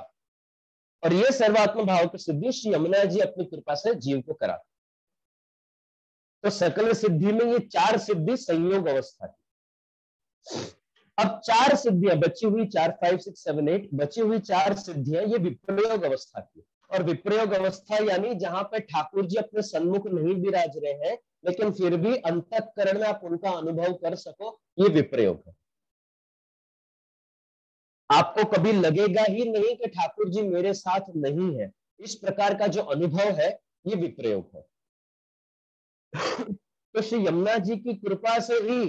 और ये सर्वात्म भाव की सिद्धि श्री यमुना जी अपनी कृपा से जीव को करा। तो सकल सिद्धि में ये 4 सिद्धि संयोग अवस्था थी। अब 4 सिद्धियां बची हुई, 4 5 6 7 8 बची हुई 4 सिद्धियां ये विप्रयोग अवस्था की। और विप्रयोग अवस्था यानी जहां पे ठाकुर जी अपने सन्मुख नहीं विराज रहे हैं लेकिन फिर भी अंतःकरण में आप उनका अनुभव कर सको, ये विप्रयोग है। आपको कभी लगेगा ही नहीं कि ठाकुर जी मेरे साथ नहीं है, इस प्रकार का जो अनुभव है ये विप्रयोग है। तो श्री यमुना जी की कृपा से ही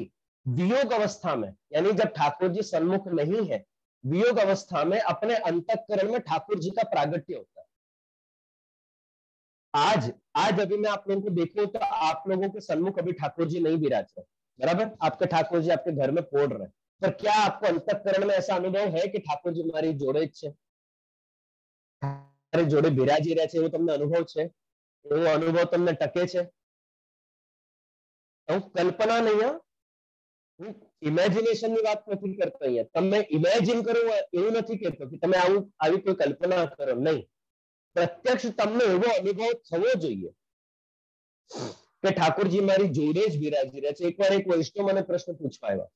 वियोग अवस्था में, यानी जब ठाकुर जी सन्मुख नहीं है, वियोग अवस्था में अपने अंतःकरण में ठाकुर जी का प्रागट्य होता है। आज अभी मैं आप लोगों को देखूं तो आप लोगों के सन्मुख अभी ठाकुर जी नहीं विराज रहे, बराबर, आपके ठाकुर जी आपके घर में पोड़ रहे, पर क्या आपको अंतःकरण में ऐसा अनुभव है कि ठाकुर जी हमारी जोड़े छे, हमारे जोड़े बिराजी रहे छे, एवो તમને અનુભવ છે? એવો અનુભવ તમને ટકે છે? હું કલ્પના નહીં, હું ઇમેજિનેશનની વાત નથી કરતો અહીંયા, તમે ઇમેજિન કરો એવું નથી કહેતો કે તમે આવી કોઈ કલ્પના કરો, નહીં, પ્રત્યક્ષ તમને એવો અનુભવ થવો જોઈએ કે ઠાકોરજી મારી જોડે જ બિરાજી રહ્યા છે। એકવાર એક વૈષ્ણવ મને પ્રશ્ન પૂછવા આવ્યા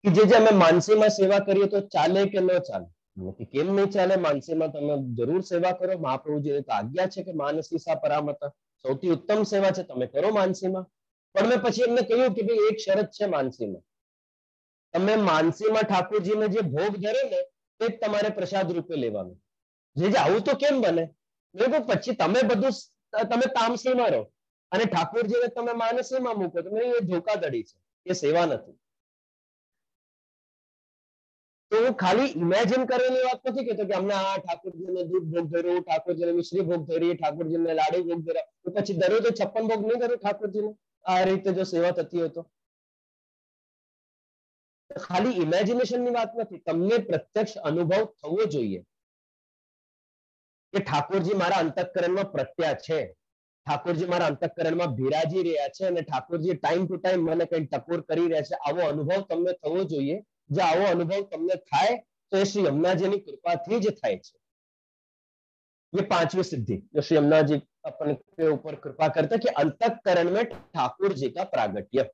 કે જે અમે માનસીમાં સેવા કરીએ તો ચાલે કે ન ચાલે? કેમ નહીં ચાલે? માનસીમાં તમે જરૂર સેવા કરો, મહાપ્રભુજીની તો આજ્ઞા છે કે માનસી સા પરામતા, સૌથી ઉત્તમ સેવા છે, તમે કરો માનસીમાં। પણ મેં પછી એમને કહ્યું કે ભાઈ એક શરત છે માનસીમાં, તમે માનસીમાં ઠાકોરજીને જે ભોગ ધરે ને તે જ તમારે પ્રસાદ રૂપે લેવાનું। જે આવું તો કેમ બને? મેં કહ્યું પછી તમે બધું તમે તામસીમાં રહો અને ઠાકોરજીને તમે માનસીમાં મૂકો, તો એ ધોકાધડી છે, એ સેવા નથી। તો હું ખાલી ઇમેજિન કરેલી વાત નથી કહેતો કે અમને આ ઠાકોરજીને દૂધ ભોગ ધર્યો, ઠાકોરજીને મિશ્રી ભોગ ધરી, ઠાકોરજીને લાડુ ભોગ ધર્યા, તો પછી દરરોજ 56 ભોગ નહીં કર્યું ઠાકોરજીને? આ રીતે જો સેવા થતી હોય તો ખાલી ઇમેજિનેશનની વાત નથી, તમને પ્રત્યક્ષ અનુભવ થવો જોઈએ કે ઠાકોરજી મારા અંતઃકરણમાં પ્રત્યા છે, ઠાકોરજી મારા અંતઃકરણમાં બિરાજી રહ્યા છે અને ઠાકોરજી ટાઈમ ટુ ટાઈમ મને કંઈ ટકોર કરી રહ્યા છે, આવો અનુભવ તમને થવો જોઈએ। जो आवो अनुभव तमने थाय तो श्री यमुना जी की कृपा थी ज थाय छे। ये 5वीं सिद्धि जो श्री यमुना जी अपन के ऊपर कृपा करते कि अंतःकरण में ठाकुर जी का प्रागट्य।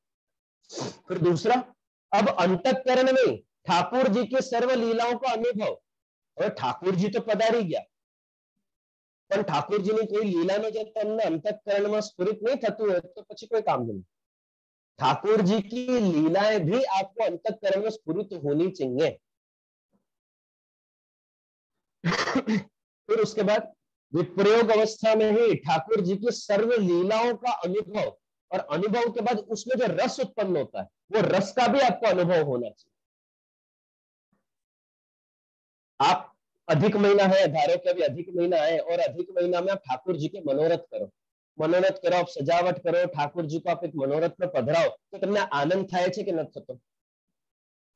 फिर दूसरा, अब अंतःकरण में ठाकुर जी की सर्व लीलाओं का अनुभव। और ठाकुर जी तो पधारी गया, पर ठाकुर जी ने कोई लीला में जब तमने अंतःकरण में स्फुरित नहीं थतुं होय तो पछी कोई काम नहीं। ठाकुर जी की लीलाएं भी आपको अंतःकरण में स्फुरित होनी चाहिए। फिर उसके बाद विप्रयोग अवस्था में ही ठाकुर जी की सर्व लीलाओं का अनुभव, और अनुभव के बाद उसमें जो रस उत्पन्न होता है वो रस का भी आपको अनुभव होना चाहिए। आप अधिक महीना है, धारो के अभी अधिक महीना है और अधिक महीना में आप ठाकुर जी के मनोरथ करो, आप सजावट करो, ठाकुर जी को आप एक मनोरथ में पधराओ तो तमने आनंद थाय छे के नथी थतो?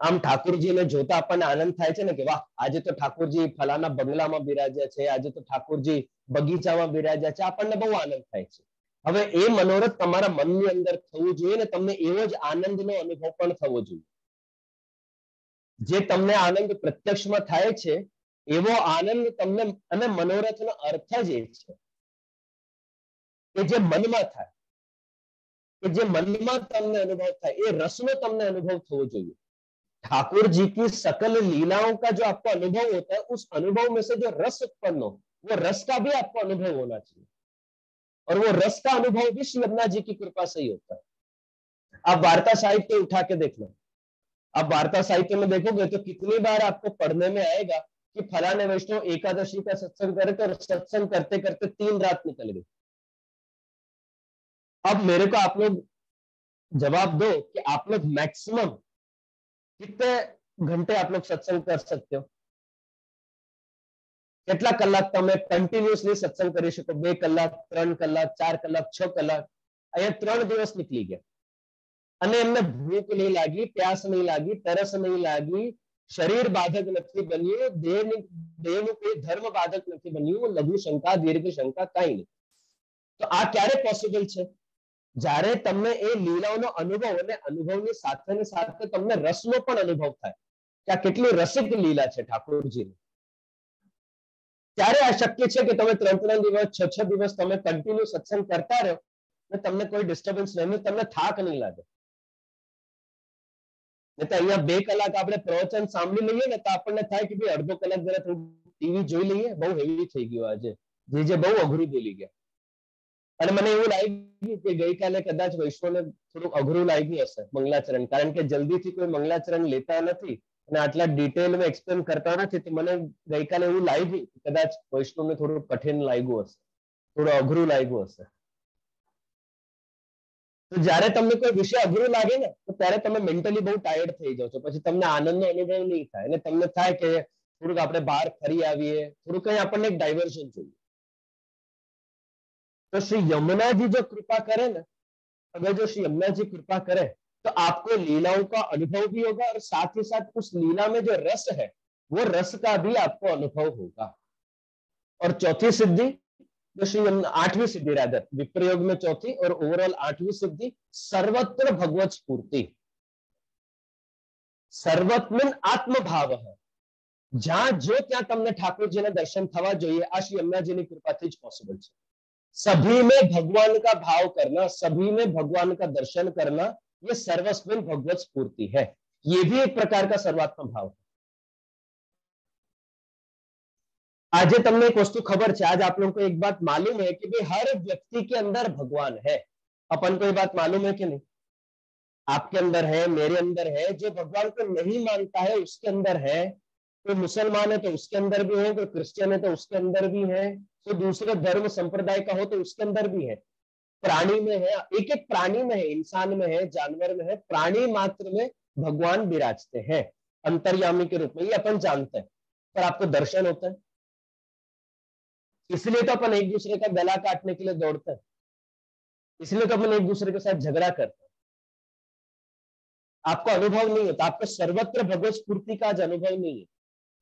आम ठाकुरजी ने जोता आपने आनंद थाय छे ने कि वाह आज तो ठाकुरजी फलाना बंगलामां बिराज्या छे, आज तो ठाकुरजी बगीचामां बिराज्या छे, आपने बहु आनंद थाय छे। हवे ए मनोरथ तमारा मननी अंदर थवुं जोईए ने तमने एवो ज आनंदनो अनुभव पण थवो जोईए। जे तमने आनंद प्रत्यक्षमां थाय छे एवो आनंद तमने, अने मनोरथनो अर्थ ज ए छे કે જે મનમાં થાય, કે જે મનમાં તમને અનુભવ થાય એ રસનો તમને અનુભવ થવો જોઈએ। ठाकुर जी की सकल लीलाओं का जो आपको अनुभव होता है, उस अनुभव में से जो रस उत्पन्न हो, वो रस का भी आपको अनुभव होना चाहिए, और वो रस का अनुभव भी श्री यमुना जी की कृपा से ही होता है। आप वार्ता साहित्य उठा के देख लो, आप वार्ता साहित्य में देखोगे तो कितनी बार आपको पढ़ने में आएगा कि फलाने वैष्णव एकादशी का सत्संग करके और सत्संग करते करते 3 रात निकल गई। अब मेरे को आप लोग जवाब दो कि आप लोग मैक्सिमम कितने घंटे आप लोग सत्संग कर सकते हो? કેટલા કલાક તમે કન્ટિન્યુઅસલી સત્સંગ કરી શકો? 2 કલાક, 3 કલાક, 4 કલાક, 6 કલાક? અહીંયા 3 દિવસ નીકળી ગયા અને એમને ભૂખ નહીં લાગી, પ્યાસ નહીં લાગી, તરસ નહીં લાગી, શરીર બાધક નથી બન્યું, દેહનું કોઈ ધર્મ બાધક નથી બન્યું, લઘુ શંકા, દીર્ઘ શંકા કાંઈ નહીં. તો આ ક્યારે પોસિબલ છે? જ્યારે તમને એ લીલાઓનો અનુભવ અને અનુભવની સાથે ને સાથે તમને રસનો પણ અનુભવ થાય કે આ કેટલી રસિક લીલા છે ઠાકોરજીની. ત્યારે આ શક્ય છે કે તમે 3 દિવસ, 6 દિવસ તમે કન્ટિન્યુ સત્સંગ કરતા રહો ને તમને કોઈ ડિસ્ટર્બન્સ નહીં, તમને થાક નહીં લાગે. નહીં તો અહીંયા 2 કલાક આપણે પ્રવચન સાંભળી લઈએ ને તો આપણને થાય કે ભાઈ અડધો કલાક જરા થોડું ટીવી જોઈ લઈએ, બહુ હેવી થઈ ગયું આજે, જે બહુ અઘરું બોલી ગયા. અને મને એવું લાગ્યું કે ગઈકાલે કદાચ વૈષ્ણવને થોડું અઘરું લાગ્યું હશે મંગલાચરણ, કારણ કે જલ્દીથી કોઈ મંગલાચરણ લેતા નથી અને આટલા ડિટેલમાં એક્સપ્લેન કરતા નથી. તો મને ગઈકાલે એવું લાગ્યું કે કદાચ વૈષ્ણવને થોડું કઠિન લાગ્યું હશે, થોડું અઘરું લાગ્યું હશે. તો જ્યારે તમને કોઈ વિષય અઘરું લાગે ને તો ત્યારે તમે મેન્ટલી બહુ ટાયર્ડ થઈ જાઓ છો, પછી તમને આનંદનો અનુભવ નહીં થાય અને તમને થાય કે થોડુંક આપણે બહાર ફરી આવીએ, થોડું કંઈ આપણને એક ડાયવર્ઝન જોઈએ. तो श्री यमुना जी जो कृपा करे ना, अगर जो श्री यमुना जी कृपा करे तो आपको लीलाओं का अनुभव भी होगा और साथ ही साथ उस लीला में जो रस है वो रस का भी आपको अनुभव होगा. और चौथी सिद्धि जो श्री यमुना, 8वीं सिद्धि रादर, विप्रयोग में चौथी और ओवरऑल 8वीं सिद्धि, सर्वत्र भगवत स्फूर्ति. सर्वत्मिन आत्मभाव है. જ્યાં જો ત્યાં તમને ઠાકોરજીના દર્શન થવા જોઈએ, આ શ્રી યમુનાજીની કૃપાથી જ પોસિબલ છે. सभी में भगवान का भाव करना, सभी में भगवान का दर्शन करना, ये सर्वस्मिन भगवत स्फूर्ति है. ये भी एक प्रकार का सर्वात्म भाव है. आज तमने एक वस्तु खबर है, आज आप लोगों को एक बात मालूम है कि भाई हर व्यक्ति के अंदर भगवान है. अपन को ये बात मालूम है कि नहीं? आपके अंदर है, मेरे अंदर है. जो भगवान को नहीं मानता है उसके अंदर है. कोई मुसलमान है तो उसके अंदर भी है, कोई क्रिश्चियन है तो उसके अंदर भी है, तो दूसरे धर्म संप्रदाय का हो तो उसके अंदर भी है. प्राणी में है, एक एक प्राणी में है, इंसान में है, जानवर में है, प्राणी मात्र में भगवान विराजते हैं अंतर्यामी के रूप में. ये अपन जानते हैं, पर आपको दर्शन होता है. इसलिए तो अपन एक दूसरे का गला काटने के लिए दौड़ते हैं, इसलिए तो अपन एक दूसरे के साथ झगड़ा करते हैं. आपको अनुभव नहीं होता, आपको सर्वत्र भगवत स्फूर्ति का आज अनुभव नहीं है.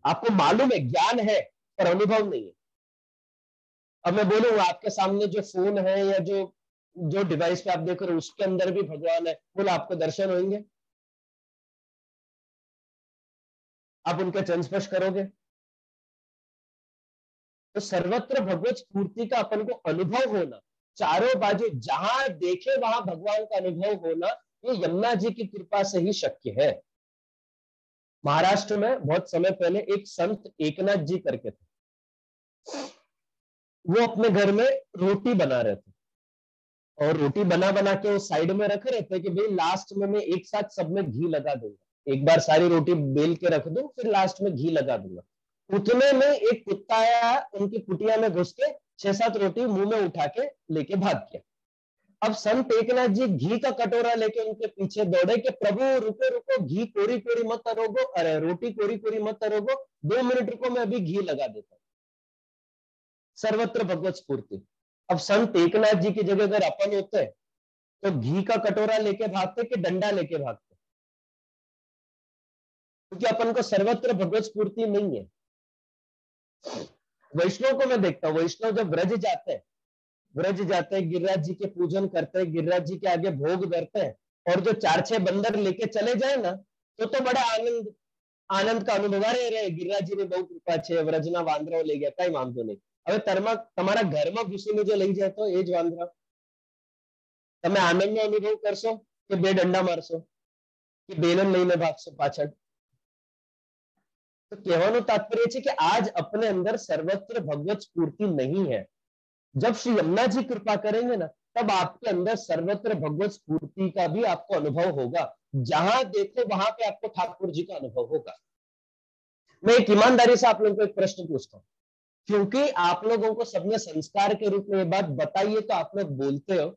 आपको मालूम है, ज्ञान है, पर अनुभव नहीं है. अब मैं बोलूंगा आपके सामने जो फोन है या जो डिवाइस पे आप देख रहे हो उसके अंदर भी भगवान है, बोलो आपको दर्शन होंगे? आप उनका चरण स्पर्श करोगे? तो सर्वत्र भगवत स्फूर्ति का अपन को अनुभव होना, चारों बाजू जहां देखे वहां भगवान का अनुभव होना, ये यमुना जी की कृपा से ही शक्य है. महाराष्ट्र में बहुत समय पहले एक संत एकनाथ जी करके थे. वो अपने घर में रोटी बना रहे थे और रोटी बना बना के वो साइड में रख रहे थे कि भाई लास्ट में मैं एक साथ सब में घी लगा दूंगा, एक बार सारी रोटी बेल के रख दूं, फिर लास्ट में घी लगा दूंगा. उतने में एक कुत्ता आया, उनकी कुटिया में घुस के 6-7 रोटी मुंह में उठा के लेके भाग गया. अब संत एकनाथ जी घी का कटोरा लेके उनके पीछे दौड़े कि प्रभु रुको रुको, घी कोरी कोरी मत अरोगो, अरे रोटी कोरी कोरी मत अरोगो, 2 मिनट रुको, मैं अभी घी लगा देता हूं. सर्वत्र भगवत स्फूर्ति. अब संत एकनाथ जी की जगह अगर अपन होते तो घी का कटोरा लेके भागते कि डंडा लेके भागते? क्योंकि अपन को सर्वत्र भगवत स्फूर्ति नहीं है. वैष्णव को मैं देखता हूं, वैष्णव जब ब्रज जाते हैं, गिरिराज जी के पूजन करते हैं, गिरिराज जी के आगे भोग धरते हैं और जो 4-6 बंदर लेके चले जाए ना तो बड़ा आनंद का अनुभव. अरे गिरिराज जी ने बहुत कृपा है, व्रजना वांद्राओ ले गया, कई वांधो नहीं. હવે તમારા ઘરમાં ઘૂસીને જો લઈ જાય તો એ જ વાંદરા. તમે આનંદનો અનુભવ કરશો કે 2 ડંડા મારશો કે બેલન લઈને ભાગશો પાછળ? તો કહેવાનું તાત્પર્ય છે કે આજ अपने अंदर सर्वत्र भगवत स्फूर्ति नहीं है। जब श्री यमुना जी कृपा करेंगे ना, तब आपके अंदर सर्वत्र भगवत स्फूर्ति का भी आपको अनुभव होगा। जहां देखो वहां पे आपको ठाकुर जी का अनुभव होगा। मैं एक ईमानदारी से आप लोगों को एक प्रश्न पूछता हूँ, क्योंकि आप लोगों को सबने संस्कार के रूप में ये बात बताई है, तो आप लोग बोलते हो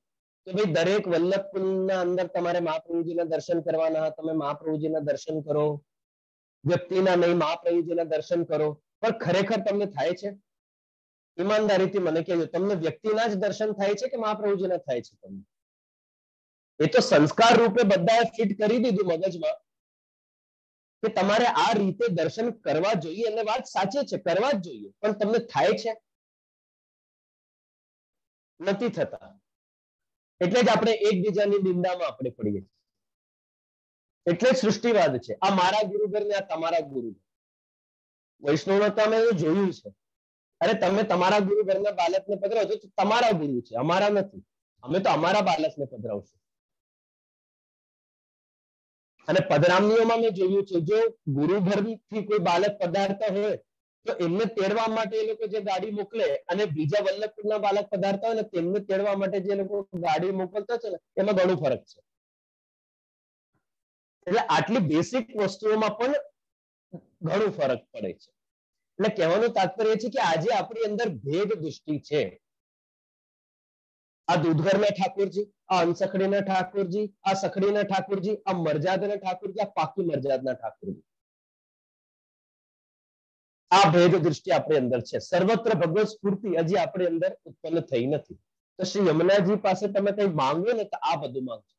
कि भाई दरेक वल्लभ कुंड अंदर તમારે મહાપ્રભુજીના દર્શન કરવાના, તમે મહાપ્રભુજીના દર્શન કરો, વ્યક્તિના નહીં મહાપ્રભુજીના દર્શન કરો, પણ ખરેખર તમને થાય છે? ઈમાનદારીથી મને કહેજો, તમને વ્યક્તિના જ દર્શન થાય છે કે મહાપ્રભુજીના થાય છે? તમને એ તો સંસ્કાર રૂપે બધાએ ફિટ કરી દીધું મગજમાં કે તમારે આ રીતે દર્શન કરવા જોઈએ, અને વાત સાચી છે, કરવા જ જોઈએ, પણ તમને થાય છે? નથી થતા। એટલે જ આપણે એકબીજાની નિંદામાં આપણે પડીએ છીએ। એટલે જ સૃષ્ટિવાદ છે, આ મારા ગુરુઘર ને આ તમારા ગુરુઘર। વૈષ્ણવમાં તો અમે જોયું છે, અરે તમે તમારા ગુરુઘરના બાળકને પધરાવો છો તો તમારા ગુરુ છે, અમારા નથી, અમે તો અમારા બાળકને પધરાવશું। અને પધરામણીઓમાં મેં જોયું છે, જો ગુરુઘરથી કોઈ બાળક પધારતા હોય તો એમને તેડવા માટે એ લોકો જે ગાડી મોકલે, અને બીજા વલ્લભપુરના બાળક પધારતા હોય ને તેમને તેડવા માટે જે લોકો ગાડી મોકલતા છે ને, એમાં ઘણો ફરક છે। એટલે આટલી બેસિક વસ્તુઓમાં પણ ઘણો ફરક પડે છે। એટલે કહેવાનું તાત્પર્ય છે કે આજે આપણી અંદર ભેદ દૃષ્ટિ છે। આ દૂધઘરના ઠાકોરજી, આ અનસખડીના ઠાકોરજી, આ સખડીના ઠાકોરજી, આ મરજાદના ઠાકોરજી, આ પાકી મરજાદના ઠાકોરજી, આ ભેદ દૃષ્ટિ આપણી અંદર છે। સર્વત્ર ભગવત સ્ફૂર્તિ હજી આપણી અંદર ઉત્પન્ન થઈ નથી। તો શ્રી યમુનાજી પાસે તમે કંઈ માંગો ને તો આ બધું માંગજો,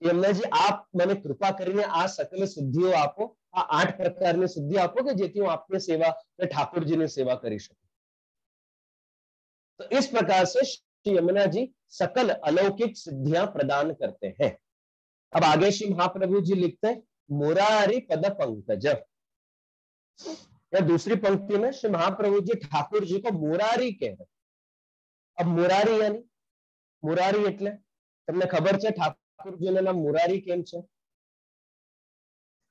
યમુનાજી આપ મને કૃપા કરીને આ સકલ સિદ્ધિઓ આપો, આ 8 પ્રકારની સિદ્ધિ આપો કે જેથી હું આપની सेवा અને ઠાकुरजीની सेवा કરી શકું। तो इस प्रकार से श्री यमुना जी सकल अलौकिक सिद्धियां प्रदान करते हैं। अब आगे श्री महाप्रभु जी लिखते हैं मुरारी पद पंकज। या दूसरी पंक्ति में श्री महाप्रभु जी ठाकुर जी को मुरारी कह रहे। अब मुरारी यानी मुरारी એટલે તમને ખબર છે ठाकुरजीનું નામ मुरारी કેમ છે?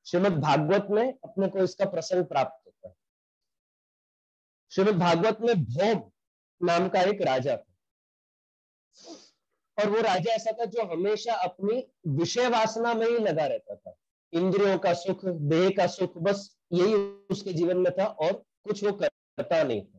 श्रीमद् भागवत में अपने को इसका प्रसंग प्राप्त होता है। श्रीमद् भागवत में भोग नाम का एक राजा था, और वो राजा ऐसा था जो हमेशा अपनी विषय वासना में ही लगा रहता था। इंद्रियों का सुख, देह का सुख, बस यही उसके जीवन में था और कुछ वो करता नहीं था।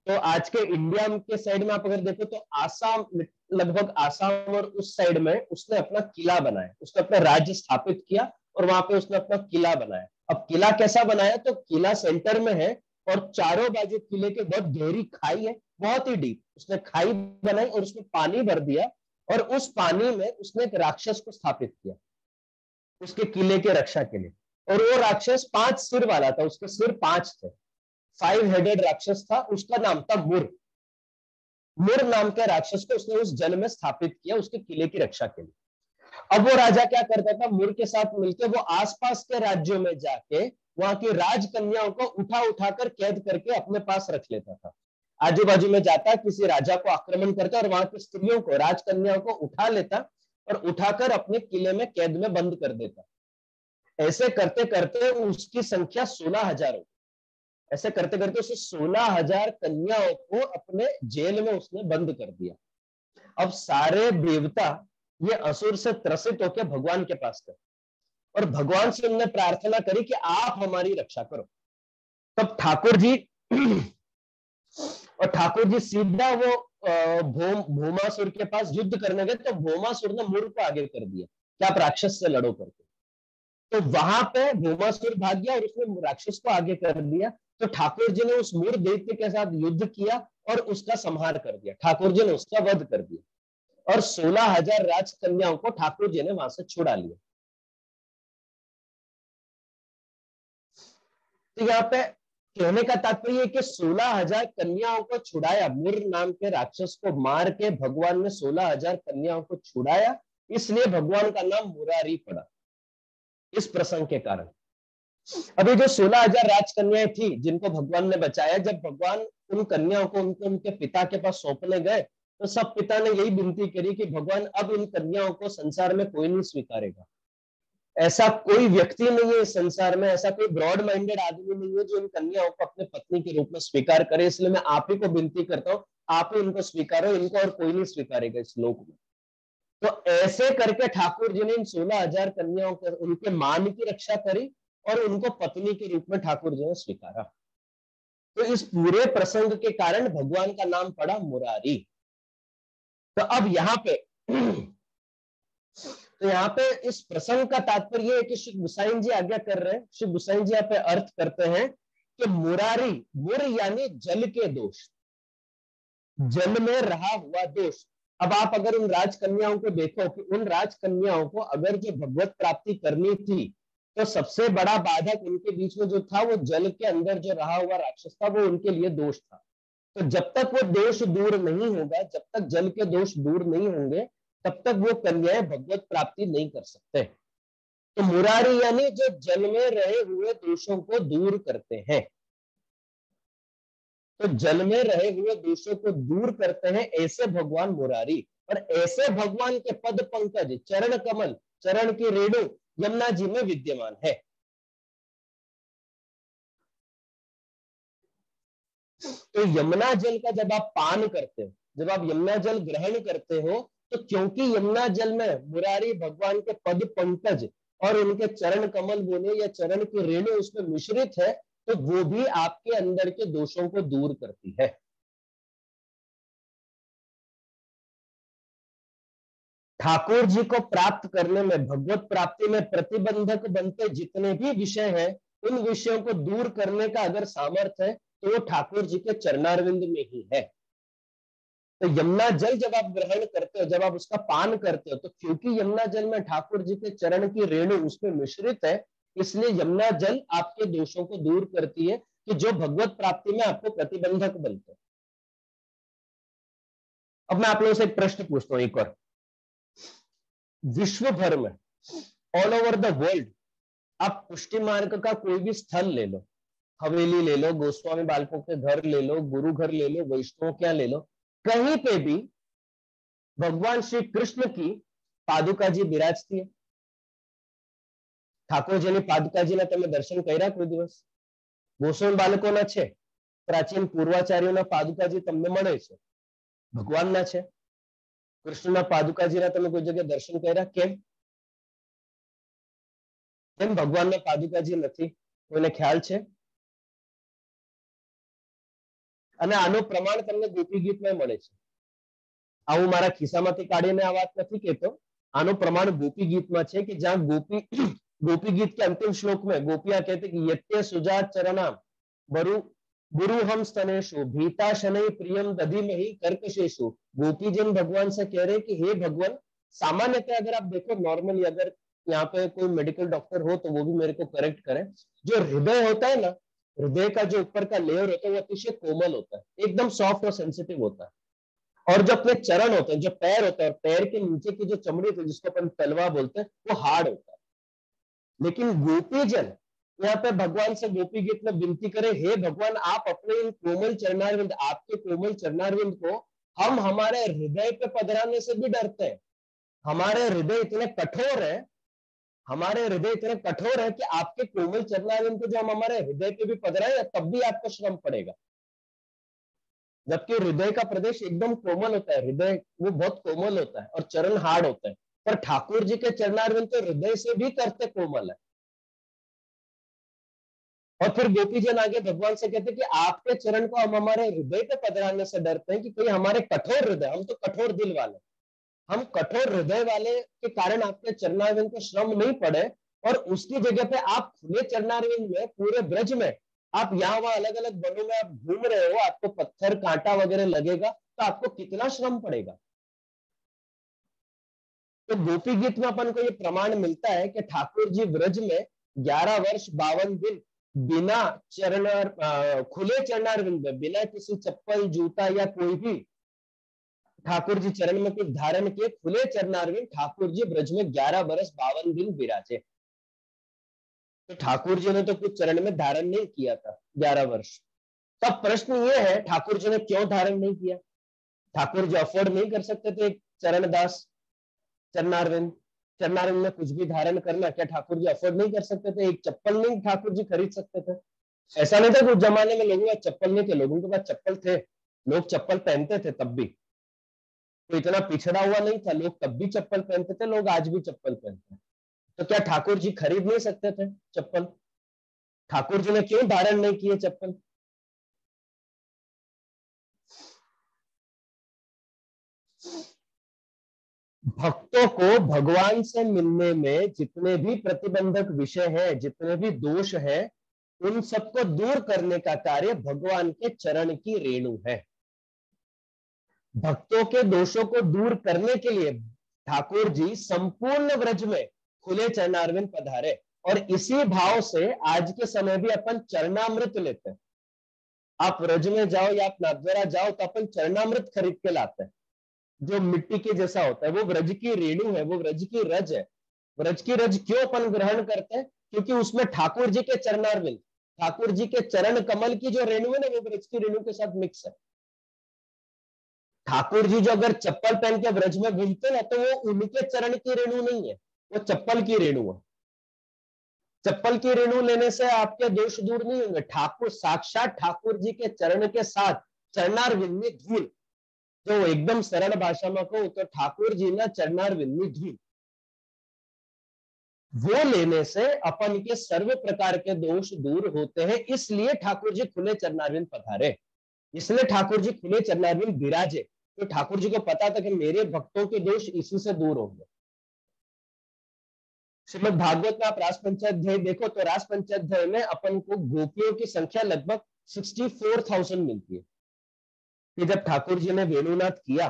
तो आज के इंडिया के साइड में आप अगर देखो तो आसाम, लगभग आसाम और उस साइड में उसने अपना किला बनाया, उसने अपना राज्य स्थापित किया और वहां पे उसने अपना किला बनाया। अब किला कैसा बनाया? तो किला सेंटर में है और चारों बाजू किले के बहुत गहरी खाई है, बहुत ही डीप। उसने खाई बनाई और उसमें पानी भर दिया, और उस पानी में उसने एक राक्षस को स्थापित किया उसके किले के रक्षा के लिए। और वो राक्षस 5 सिर वाला था, उसके सिर 5 थे, 5 हेडेड राक्षस था। उसका नाम था मुर। मुर नाम के राक्षस को उसने उस जल में स्थापित किया उसके किले की रक्षा के लिए। अब वो राजा क्या करता था? मुर के साथ मिलकर वो आसपास के राज्यों में जाके वहां की राजकन्याओं को उठा उठाकर कैद करके अपने पास रख लेता था। आजू बाजू में जाता, किसी राजा को आक्रमण करता और वहां की स्त्रियों को, राजकन्याओं को उठा लेता और उठाकर अपने किले में कैद में बंद कर देता। ऐसे करते करते उसकी संख्या 16,000 हो। ऐसे करते करते उसे 16,000 कन्याओं को अपने जेल में उसने बंद कर दिया। अब सारे देवता ये असुर से त्रसित होकर भगवान के पास गए और भगवान से उन्होंने प्रार्थना करी कि आप हमारी रक्षा करो। तब ठाकुर जी सीधा वो भौमासुर के पास युद्ध करने गए। तो भौमासुर ने मुर को आगे कर दिया कि आप राक्षस से लड़ो करके। तो वहां पे भौमासुर भाग गया और उसने राक्षस को आगे कर दिया। तो ठाकुर जी ने उस मुर दैत्य के साथ युद्ध किया और उसका संहार कर दिया। ठाकुर जी ने उसका वध कर दिया और 16,000 राजकन्याओं को ठाकुर जी ने वहां से छुड़ा लिया। तो यहाँ पे कहने का तात्पर्य है कि 16,000 कन्याओं को छुड़ाया। मुर नाम के राक्षस को मार के भगवान ने 16,000 कन्याओं को छुड़ाया, इसलिए भगवान का नाम मुरारी पड़ा इस प्रसंग के कारण। अभी जो 16,000 राजकन्याएं थी जिनको भगवान ने बचाया, जब भगवान उन कन्याओं को उनके पिता के पास सौंपने गए तो सब पिता ने यही विनती करी कि भगवान अब इन कन्याओं को संसार में कोई नहीं स्वीकारेगा, ऐसा कोई व्यक्ति नहीं है इस संसार में, ऐसा कोई ब्रॉड माइंडेड आदमी नहीं है जो इन कन्याओं को अपने पत्नी के रूप में स्वीकार करे। इसलिए मैं आप ही को विनती करता हूं, आप ही इनको स्वीकारो, इनको और कोई नहीं स्वीकारेगा इस लोक में। तो ऐसे करके ठाकुर जी ने इन 16,000 कन्याओं के उनके मान की रक्षा करी और उनको पत्नी के रूप में ठाकुर जी ने स्वीकारा। तो इस पूरे प्रसंग के कारण भगवान का नाम पड़ा मुरारी। तो अब यहाँ पे इस प्रसंग का तात्पर्य है कि श्री गुसाइन जी आज्ञा कर रहे हैं, श्री गुसाइन जी यहाँ पे अर्थ करते हैं कि मुरारी, मुर यानी जल के दोष, जल में रहा हुआ दोष। अब आप अगर उन राजकन्याओं को देखो कि उन राजकन्याओं को अगर जो भगवत प्राप्ति करनी थी तो सबसे बड़ा बाधक उनके बीच में जो था वो जल के अंदर जो रहा हुआ राक्षस था, वो उनके लिए दोष था। तो जब तक वो दोष दूर नहीं होगा, जब तक जल के दोष दूर नहीं होंगे, तब तक वो कन्याएं भगवत प्राप्ति नहीं कर सकते। तो मुरारी यानी जो जल में रहे हुए दोषों को दूर करते हैं। तो जल में रहे हुए दोषों को दूर करते हैं, ऐसे भगवान मुरारी। और ऐसे भगवान के पद पंकज, चरण कमल, चरण की रेणु यमुना जी में विद्यमान है। तो यमुना जल का जब आप पान करते हो, जब आप यमुना जल ग्रहण करते हो, तो क्योंकि यमुना जल में मुरारी भगवान के पद पंकज और उनके चरण कमल बोले या चरण की रेणु उसमें मिश्रित है, तो वो भी आपके अंदर के दोषों को दूर करती है। ठाकुर जी को प्राप्त करने में, भगवत प्राप्ति में प्रतिबंधक बनते जितने भी विषय हैं, उन विषयों को दूर करने का अगर सामर्थ्य है तो वो ठाकुर जी के चरणारविंद में ही है। तो यमुना जल जब आप ग्रहण करते हो, जब आप उसका पान करते हो, तो क्योंकि यमुना जल में ठाकुर जी के चरण की रेणु उसमें मिश्रित है, इसलिए यमुना जल आपके दोषों को दूर करती है कि जो भगवत प्राप्ति में आपको प्रतिबंधक बनते हैं। अब मैं आप लोगों से एक प्रश्न पूछता हूं एक और। विश्व भर में, ऑल ओवर द वर्ल्ड, आप पुष्टि मार्ग का कोई भी स्थल ले लो, हवेली ले लो, गोस्वामी बालकों के घर ले लो, गुरु घर ले लो, वैष्णव क्या ले लो, कहीं पे भी भगवान श्री कृष्ण की पादुका जी विराजती है। ઠાકોરજીની પાદુકાજીના તમે દર્શન કર્યા કોઈ દિવસ? ગોસ્વામી બાળકોના છે, પ્રાચીન પૂર્વાચાર્યોના પાદુકાજી તમને મળે છે, ભગવાનના છે। કૃષ્ણના પાદુકાજીના તમે કોઈ જગ્યાએ દર્શન કર્યા? કેમ કેમ ભગવાનના પાદુકાજી નથી? કોઈને ખ્યાલ છે? અને આનું પ્રમાણ તમને ગોપી ગીતમાં મળે છે। આ હું મારા ખિસ્સામાંથી કાઢીને આ વાત નથી કહેતો, આનું પ્રમાણ ગોપી ગીતમાં છે કે જ્યાં गोपी गीत के अंतिम श्लोक में गोपियां कहते कि यत्य सुजात चरणाम बरु गुरु हम स्तनेशु भीता शनै प्रियम दधिमहि कर्कशेषु। गोपी जन भगवान से कह रहे कि हे भगवान, सामान्यतः अगर आप देखो नॉर्मली, अगर यहाँ पे कोई मेडिकल डॉक्टर हो तो वो भी मेरे को करेक्ट करे, जो हृदय होता है ना, हृदय का जो ऊपर का लेयर होता है वो अतिशय कोमल होता है, एकदम सॉफ्ट और सेंसिटिव होता है। और जो अपने चरण होते हैं, जो पैर होता है, और पैर के नीचे की जो चमड़ी होती है जिसको अपन तलवा बोलते हैं, वो हार्ड होता है। लेकिन गोपीजन यहाँ पे भगवान से गोपी गीत में विनती करे, हे भगवान, आप अपने इन कोमल चरणारविंद, आपके कोमल चरणारविंद को हम हमारे हृदय पे पधराने से भी डरते हैं। हमारे हृदय इतने कठोर है, हमारे हृदय इतने कठोर है कि आपके कोमल चरणारविंद को जो हम हमारे हृदय पे भी पधराए तब भी आपको श्रम पड़ेगा। जबकि हृदय का प्रदेश एकदम कोमल होता है, हृदय वो बहुत कोमल होता है और चरण हार्ड होता है, पर ठाकुर जी के चरणारविंद तो हृदय से भी करते कोमल है। और फिर गोपीजन आगे भगवान से कहते कि आपके चरण को हम हमारे हृदय पे पधराने से डरते हैं कि कोई हमारे कठोर हृदय, हम तो कठोर दिल वाले, हम कठोर हृदय वाले के कारण आपके चरणारविंद को श्रम नहीं पड़े, और उसकी जगह पे आप खुले चरणारविंद में पूरे ब्रज में आप यहाँ वहां अलग अलग वनों में आप घूम रहे हो, आपको पत्थर कांटा वगैरह लगेगा तो आपको कितना श्रम पड़ेगा। तो गोपी गीत में अपन को ये प्रमाण मिलता है कि ठाकुर जी ब्रज में 11 वर्ष 52 दिन बिना खुले चरणारविंद में, बिना किसी चप्पल जूता या कोई भी ठाकुर जी चरण में कुछ धारण किए, खुले चरणारविंद ठाकुर जी ब्रज में 11 वर्ष 52 दिन विराजे। तो ठाकुर जी ने तो कुछ चरण में धारण नहीं किया था 11 वर्ष। तब प्रश्न ये है, ठाकुर जी ने क्यों धारण नहीं किया? ठाकुर जी अफोर्ड नहीं कर सकते थे एक चरणदास चरणारविंद? चरणारिंद में कुछ भी धारण करना, क्या ठाकुर जी अफोर्ड नहीं कर सकते थे? एक चप्पल नहीं ठाकुर जी खरीद सकते थे? ऐसा नहीं था कि उस जमाने में लोगों के पास चप्पल नहीं थे, लोगों के पास चप्पल थे, लोग चप्पल पहनते थे तब भी, तो इतना पिछड़ा हुआ नहीं था, लोग तब भी चप्पल पहनते थे, लोग आज भी चप्पल पहनते हैं। तो क्या ठाकुर जी खरीद नहीं सकते थे चप्पल? ठाकुर जी ने क्यों धारण नहीं किए चप्पल? भक्तों को भगवान से मिलने में जितने भी प्रतिबंधक विषय हैं, जितने भी दोष हैं, उन सबको दूर करने का कार्य भगवान के चरण की रेणु है। भक्तों के दोषों को दूर करने के लिए ठाकुर जी संपूर्ण व्रज में खुले चरणारविंद पधारे, और इसी भाव से आज के समय भी अपन चरणामृत लेते हैं। आप व्रज में जाओ या आप नाथद्वारा जाओ तो अपन चरणामृत खरीद के लाते हैं, जो मिट्टी के जैसा होता है, वो व्रज की रेणु है, वो व्रज की रज है। व्रज की रज क्यों अपन ग्रहण करते हैं? क्योंकि उसमें ठाकुर जी के चरणारविंद, ठाकुर जी के चरण कमल की जो रेणु है ना, वो व्रज की रेणु के साथ मिक्स है। ठाकुर जी जो अगर चप्पल पहन के व्रज में घूमते ना, तो वो उनके चरण की रेणु नहीं है, वो चप्पल की रेणु है। चप्पल की रेणु लेने से आपके दोष दूर नहीं होंगे। ठाकुर साक्षात ठाकुर जी के चरण के साथ चरणारविंद में धूल, जो एकदम सरल भाषा में कहूं तो ठाकुर जी ना चरणारविंद में धूल, वो लेने से अपन के सर्व प्रकार के दोष दूर होते हैं। इसलिए ठाकुर जी खुले चरणारविंद पधारे, इसलिए ठाकुर जी खुले चरणारविंद विराजे। तो ठाकुर जी को पता था कि मेरे भक्तों के दोष इसी से दूर होंगे। श्रीमद् भागवत में आप रास पंचाध्याय देखो तो रास पंचाध्याय में अपन को गोपियों की संख्या लगभग 64,000 मिलती है। कि जब ठाकुर जी ने वेणुनाथ किया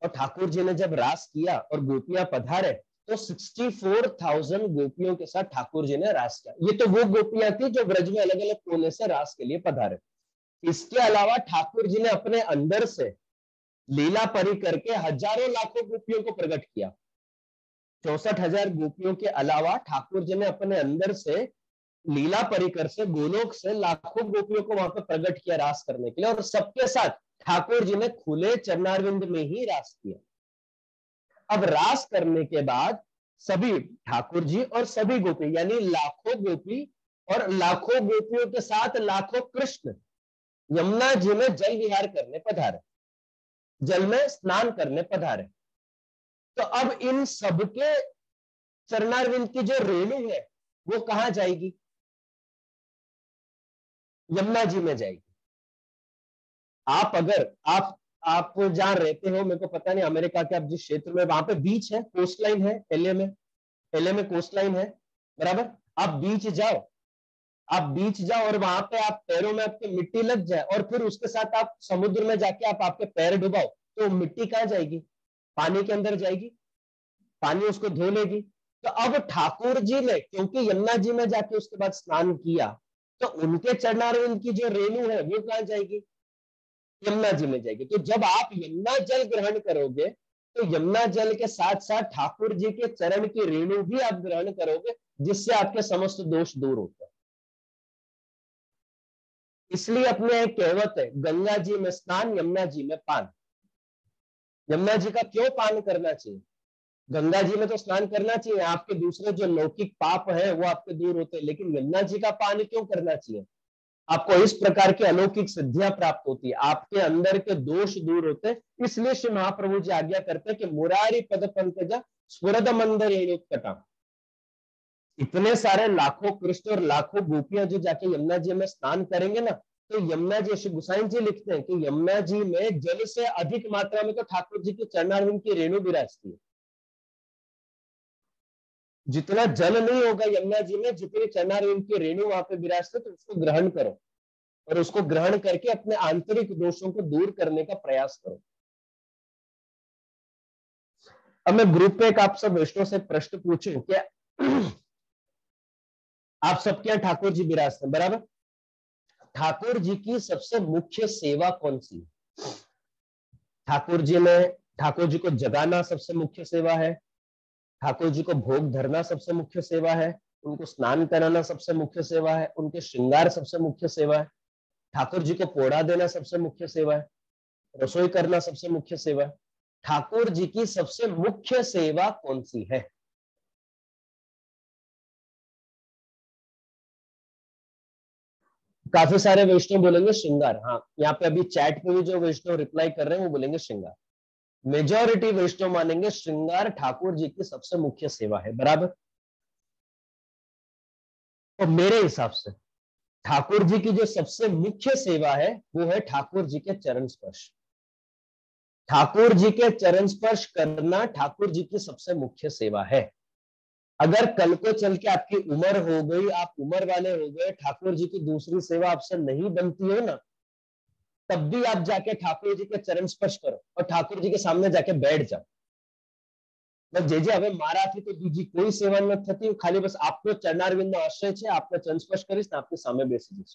और ठाकुर जी ने जब रास किया और गोपियां पधारे, तो 64,000 गोपियों के साथ ठाकुर जी ने रास किया। ये तो वो गोपियां थी जो ब्रज में अलग अलग कोने से रास के लिए पधारे। इसके अलावा ठाकुर जी ने अपने अंदर से लीला परी करके हजारों लाखों गोपियों को प्रकट किया। 64,000 गोपियों के अलावा ठाकुर जी ने अपने अंदर से लीला परिकर से गोलोक से लाखों गोपियों को वहां पर प्रकट किया रास करने के लिए, और सबके साथ ठाकुर जी ने खुले चरणारविंद में ही रास किया। अब रास करने के बाद सभी ठाकुर जी और सभी गोपी यानी लाखों गोपी और लाखों गोपियों के साथ लाखों कृष्ण यमुना जी में जल विहार करने पधारे, जल में स्नान करने पधारे। तो अब इन सबके चरणारविंद की जो रेणु है वो कहां जाएगी? यमुना जी में जाएगी। आप अगर आप जहां रहते हो, मेरे को पता नहीं अमेरिका के आप जिस क्षेत्र में, वहां पे बीच है, कोस्ट लाइन है, एलए में कोस्ट लाइन है, बराबर। आप बीच जाओ, आप बीच जाओ और वहां पे आप पैरों में आपके मिट्टी लग जाए और फिर उसके साथ आप समुद्र में जाके आप आपके पैर डुबाओ, तो मिट्टी कहां जाएगी? पानी के अंदर जाएगी, पानी उसको धो लेगी। तो अब ठाकुर जी ने क्योंकि यमुना जी में जाके उसके बाद स्नान किया, तो उनके चरणारविंद की जो रेणु है वो कहां जाएगी? यमुना जी में जाएगी। तो जब आप यमुना जल ग्रहण करोगे तो यमुना जल के साथ साथ ठाकुर जी के चरण की रेणु भी आप ग्रहण करोगे, जिससे आपके समस्त दोष दूर होते हैं। इसलिए अपने एक कहावत है, गंगा जी में स्नान यमुना जी में पान। यमुना जी का क्यों पान करना चाहिए? गंगा जी में तो स्नान करना चाहिए, आपके दूसरे जो लौकिक पाप है वो आपके दूर होते हैं, लेकिन यमुना जी का पान क्यों करना चाहिए? आपको इस प्रकार की अलौकिक सिद्धियां प्राप्त होती है, आपके अंदर के दोष दूर होते हैं। इसलिए श्री महाप्रभु जी आज्ञा करते हैं कि मुरारी पद पंकज स्फुरद मंदर रेणुत्कटा। इतने सारे लाखों कृष्ण और लाखों गोपियां जो जाके यमुना जी में स्नान करेंगे ना, तो यमुना जी, श्री गोसाई जी लिखते हैं कि यमुना जी में जल से अधिक मात्रा में तो ठाकुर जी के चरणारविंद की रेणु विराजती है। जितना जल नहीं होगा यमुना जी में, जितनी चरणारविंद की रेणु वहां पे विराजते, तो उसको ग्रहण करो और उसको ग्रहण करके अपने आंतरिक दोषों को दूर करने का प्रयास करो। अब मैं ग्रुप पे एक आप सब वैष्णव से प्रश्न पूछूं क्या? आप सबके यहाँ ठाकुर जी विराजते हैं, बराबर। ठाकुर जी की सबसे मुख्य सेवा कौन सी है? ठाकुर जी को जगाना सबसे मुख्य सेवा है, ठाकुर जी को भोग धरना सबसे मुख्य सेवा है, उनको स्नान कराना सबसे मुख्य सेवा है, उनके श्रृंगार सबसे मुख्य सेवा है, ठाकुर जी को पोड़ा देना सबसे मुख्य सेवा है, रसोई करना सबसे मुख्य सेवा है। ठाकुर जी की सबसे मुख्य सेवा कौन सी है? काफी सारे वैष्णव बोलेंगे श्रृंगार। हाँ, यहाँ पे अभी चैट पे भी जो वैष्णव रिप्लाई कर रहे हैं वो बोलेंगे श्रृंगार। मेजॉरिटी वैष्णव मानेंगे श्रृंगार ठाकुर जी की सबसे मुख्य सेवा है, बराबर। तो मेरे हिसाब से ठाकुर जी की जो सबसे मुख्य सेवा है वो है ठाकुर जी के चरण स्पर्श। ठाकुर जी के चरण स्पर्श करना ठाकुर जी की सबसे मुख्य सेवा है। अगर कल को चल के आपकी उम्र हो गई, आप उम्र वाले हो गए, ठाकुर जी की दूसरी सेवा आपसे नहीं बनती हो ना, तब भी आप जाके ठाकुर जी के चरण स्पर्श करो और ठाकुर जी के सामने जाके बैठ जाओ। जे હવે મારાથી તો બીજી કોઈ સેવા ન થતી, ખાલી બસ આપનો ચરણારવિંદનો આશ્રય છે, આપને ચરણ સ્પર્શ કરીશ ને આપની સામે બેસી જઈશ।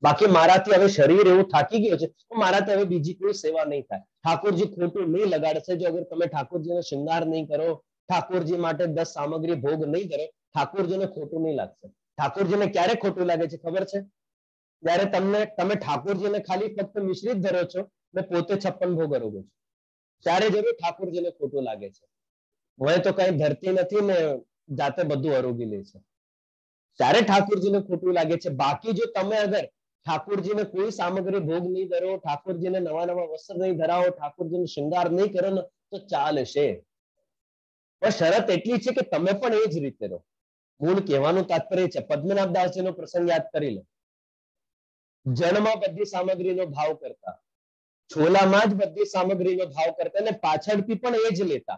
બાકી મારાથી હવે શરીર એવું થાકી ગયું છે તો મારાથી હવે બીજી કોઈ સેવા નહીં થાય। ઠાકોરજી ખોટું નહીં લગાડશે જો અગર તમે ઠાકોરજીનો શૃંગાર નહીં કરો, ઠાકોરજી માટે 10 સામગ્રી ભોગ નહીં કરો, ઠાકોરજીને ખોટું નહીં લાગશે। ઠાકોરજીને ક્યારે ખોટું લાગે છે ખબર છે? જ્યારે તમે ઠાકોરજીને ખાલી ફક્ત મિશ્રિત ધરો છો ને પોતે 56 ભોગ અરોગો છો, ત્યારે જરૂર ઠાકોરજીને ખોટું લાગે છે। હવે તો કઈ ધરતી નથી ને જાતે બધું અરોગી લે છે, ત્યારે ઠાકોરજીને ખોટું લાગે છે। બાકી જો તમે અગર ઠાકોરજીને કોઈ સામગ્રી ભોગ નહીં ધરો, ઠાકોરજીને નવા નવા વસ્ત્ર નહીં ધરાવો, ઠાકોરજીનો શૃંગાર નહીં કરો ને તો ચાલશે। પણ શરત એટલી છે કે તમે પણ એ જ રીતે રહો। મૂળ કહેવાનું તાત્પર્ય છે, પદ્મનાભ દાસજીનો પ્રસંગ યાદ કરી લો। જળમાં બધી સામગ્રીનો ભાવ કરતા, છોલામાં જ બધી સામગ્રીનો ભાવ કરતા અને પાછળથી પણ એ જ લેતા।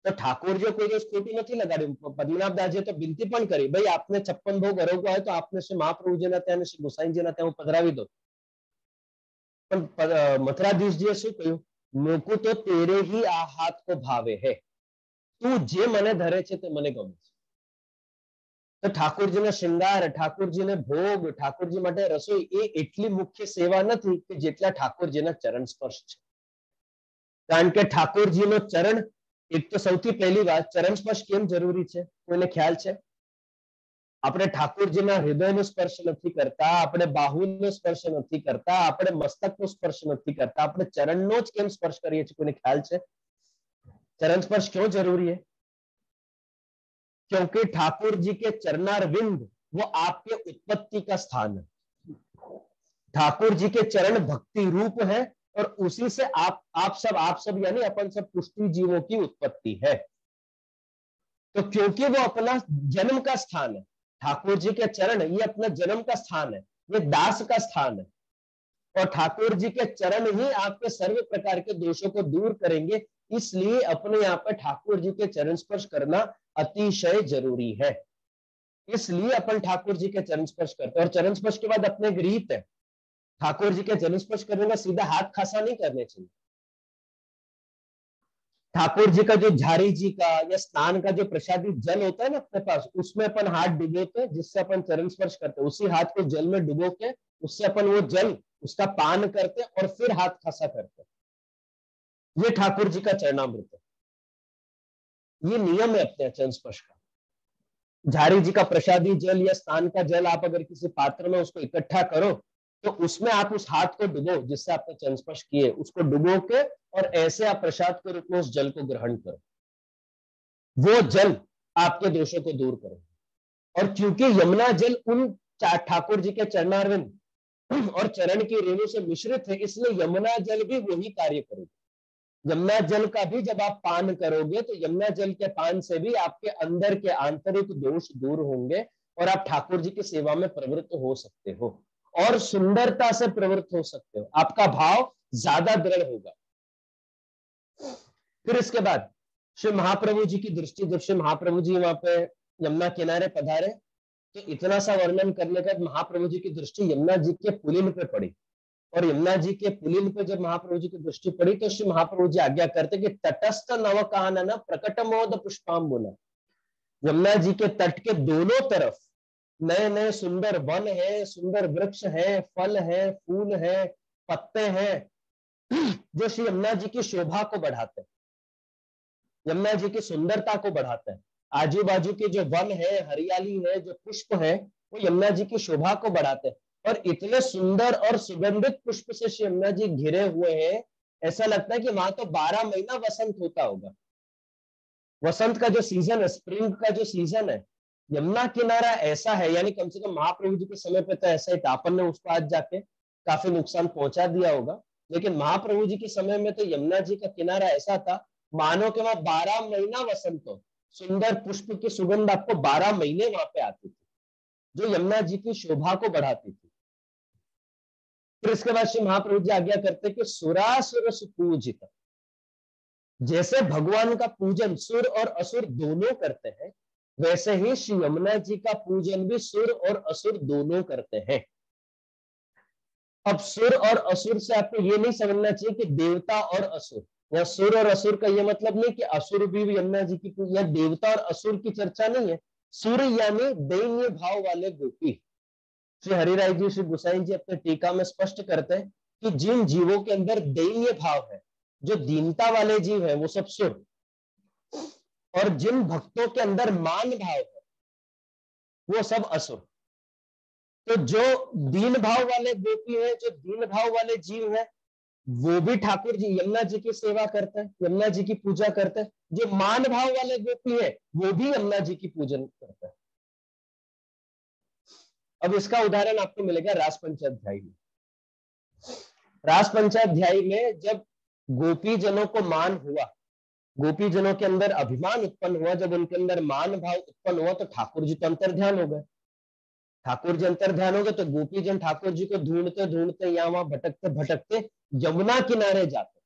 तो ठाकुरजी कोई દિવસ ખોટું નથી લગાડ્યું। પદ્મનાભ દાસજીએ તો વિનંતી પણ કરી, ભાઈ આપને 56 ભોગ અરોગવા હોય તો આપને શ્રી મહાપ્રભુજીના ત્યાં શ્રી ગુસાઈજીના ત્યાં પધરાવી દો। પણ મથુરાધીશજીએ શું કહ્યું? લોકો તો તેરે ही આ હાથ કો ભાવે है, તું જે મને ધરે છે તે મને ગમે છે। તો ઠાકોરજીના શ્રૃંગાર, ઠાકોરજીને ભોગ, ઠાકોરજી માટે રસોઈ એ એટલી મુખ્ય સેવા નથી કે જેટલા ઠાકોરજીના ચરણ સ્પર્શ છે। કારણ કે ઠાકોરજીનો ચરણ, એક તો સૌથી પહેલી વાત, ચરણ સ્પર્શ કેમ જરૂરી છે કોઈને ખ્યાલ છે? આપણે ઠાકોરજીના હૃદયનો સ્પર્શ નથી કરતા, આપણે બાહુનો સ્પર્શ નથી કરતા, આપણે મસ્તકનો સ્પર્શ નથી કરતા, આપણે ચરણનો જ કેમ સ્પર્શ કરીએ છીએ કોઈને ખ્યાલ છે? चरण स्पर्श क्यों जरूरी है? क्योंकि ठाकुर जी के चरणारविंद वो आपके उत्पत्ति का स्थान है। ठाकुर जी के चरण भक्ति रूप है और उसी से आप सब यानी अपन सब पुष्टि जीवों की उत्पत्ति है। तो क्योंकि वो अपना जन्म का स्थान है, ठाकुर जी के चरण ये अपना जन्म का स्थान है, ये दास का स्थान है, और ठाकुर जी के चरण ही आपके सर्व प्रकार के दोषों को दूर करेंगे। इसलिए अपने यहाँ पर ठाकुर जी के चरण स्पर्श करना अतिशय जरूरी है। इसलिए अपन ठाकुर जी के चरण स्पर्श करते हैं। और चरण स्पर्श के बाद अपने एक रीत है, ठाकुर जी के चरण स्पर्श करने का सीधा हाथ खासा नहीं करने चाहिए। ठाकुर जी का जो झारी जी का या स्नान का जो प्रसादी जल होता है ना अपने पास, उसमें अपन हाथ डुबोते हैं, जिससे अपन चरण स्पर्श करते हैं। उसी हाथ को जल में डुबो के उससे अपन वो जल उसका पान करते और फिर हाथ खासा करते। ये ठाकुर जी का चरणामृत है, ये नियम है अपने चरण स्पर्श का। झारी जी का प्रसादी जल या स्नान का जल आप अगर किसी पात्र में उसको इकट्ठा करो तो उसमें आप उस हाथ को डुबो जिससे आपने चरण स्पर्श किए, उसको डुबो के और ऐसे आप प्रसाद के रूप में उस जल को ग्रहण करो। वो जल आपके दोषों को दूर करेगा। और क्योंकि यमुना जल उन ठाकुर जी के चरणारविंद और चरण की रेणु से मिश्रित है, इसलिए यमुना जल भी वही कार्य करेगा। यमुना जल का भी जब आप पान करोगे तो यमुना जल के पान से भी आपके अंदर के आंतरिक दोष दूर होंगे और आप ठाकुर जी की सेवा में प्रवृत्त हो सकते हो और सुंदरता से प्रवृत्त हो सकते हो। आपका भाव ज्यादा दृढ़ होगा। फिर इसके बाद श्री महाप्रभु जी की दृष्टि, जब श्री महाप्रभु जी वहां पे यमुना किनारे पधारे तो इतना सा वर्णन करने का महाप्रभु जी की दृष्टि यमुना जी के पुलिन पे पड़ी। और यमुना जी के पुलिन पे जब महाप्रभु जी की दृष्टि पड़ी तो श्री महाप्रभु जी आज्ञा करते कि तटस्थ नवकानन प्रकटमोद पुष्पाम्बुना, यमुना जी के तट के दोनों तरफ नए नए सुंदर वन है, सुंदर वृक्ष है, फल है, फूल है, पत्ते हैं, जो श्री यमुना जी की शोभा को बढ़ाते हैं, यमुना जी की सुंदरता को बढ़ाते हैं। आजू बाजू के जो वन है, हरियाली है, जो पुष्प है, वो यमुना जी की शोभा को बढ़ाते हैं। और इतने सुंदर और सुगंधित पुष्प से श्री यमुना जी घिरे हुए हैं, ऐसा लगता है कि वहां तो 12 महीना वसंत होता होगा। वसंत का जो सीजन है, स्प्रिंग का जो सीजन है, यमुना किनारा ऐसा है, यानी कम से कम महाप्रभु जी के समय पे तो ऐसा ही था, अपन ने उसको आज जाके काफी नुकसान पहुंचा दिया होगा, लेकिन महाप्रभु जी के समय में तो यमुना जी का किनारा ऐसा था मानो कि वहां 12 महीना वसंत हो, सुंदर पुष्प की सुगंध आपको 12 महीने वहां पे आती थी, जो यमुना जी की शोभा को बढ़ाती थी। फिर इसके बाद श्री महाप्रभु जी आज्ञा करते कि सुरासुर सुपूजित, जैसे भगवान का पूजन सुर और असुर दोनों करते हैं, वैसे ही श्री यमुना जी का पूजन भी सुर और असुर दोनों करते हैं। अब सुर और असुर से आपको ये नहीं समझना चाहिए कि देवता और असुर, या सुर और असुर का ये मतलब नहीं कि असुर भी यमुना जी की पूजा, देवता और असुर की चर्चा नहीं है। सुर यानी दैन्य भाव वाले गोपी। श्री हरिराय जी, श्री गुसाई जी अपने टीका में स्पष्ट करते हैं कि जिन जीवों के अंदर दैन्य भाव है, जो दीनता वाले जीव है, वो सब सुर, और जिन भक्तों के अंदर मान भाव है वो सब असुर। तो जो दीन भाव वाले गोपी है, जो दीन भाव वाले जीव है, वो भी ठाकुर जी यमुना जी की सेवा करते हैं, यमुना जी की पूजा करते हैं। जो मान भाव वाले गोपी है वो भी यमुना जी की पूजन करते हैं। अब इसका उदाहरण आपको मिलेगा रास पंचाध्यायी में। रास पंचाध्यायी में जब गोपी जनों को मान हुआ, गोपी जनों के अंदर अभिमान उत्पन्न हुआ, जब उनके अंदर मान भाव उत्पन्न हुआ, तो ठाकुर जी तो अंतर्ध्यान हो गए। ठाकुर जी अंतर्ध्यान हो गए तो गोपी जन ठाकुर जी को ढूंढते ढूंढते यहाँ वहां भटकते भटकते यमुना किनारे जाते।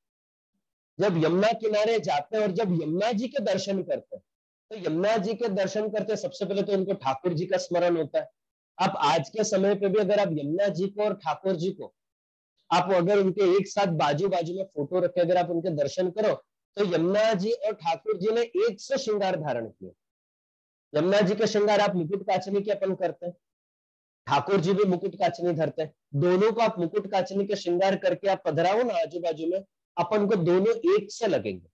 जब यमुना किनारे जाते हैं और जब यमुना जी के दर्शन करते हैं, तो यमुना जी के दर्शन करते सबसे पहले तो उनको ठाकुर जी का स्मरण होता है। अब आज के समय पे भी अगर आप यमुना जी को और ठाकुर जी को आप अगर उनके एक साथ बाजू बाजू में फोटो रखे, अगर आप उनके दर्शन करो, तो यमुना जी और ठाकुर जी ने एक से श्रृंगार धारण किए। यमुना जी का श्रृंगार आप मुकुट काचनी के अपन करते हैं, ठाकुर जी भी मुकुट काचनी धरते हैं, दोनों को आप मुकुट काचनी के श्रृंगार करके आप पधराओ ना आजू बाजू में, अपन को दोनों एक से लगेंगे।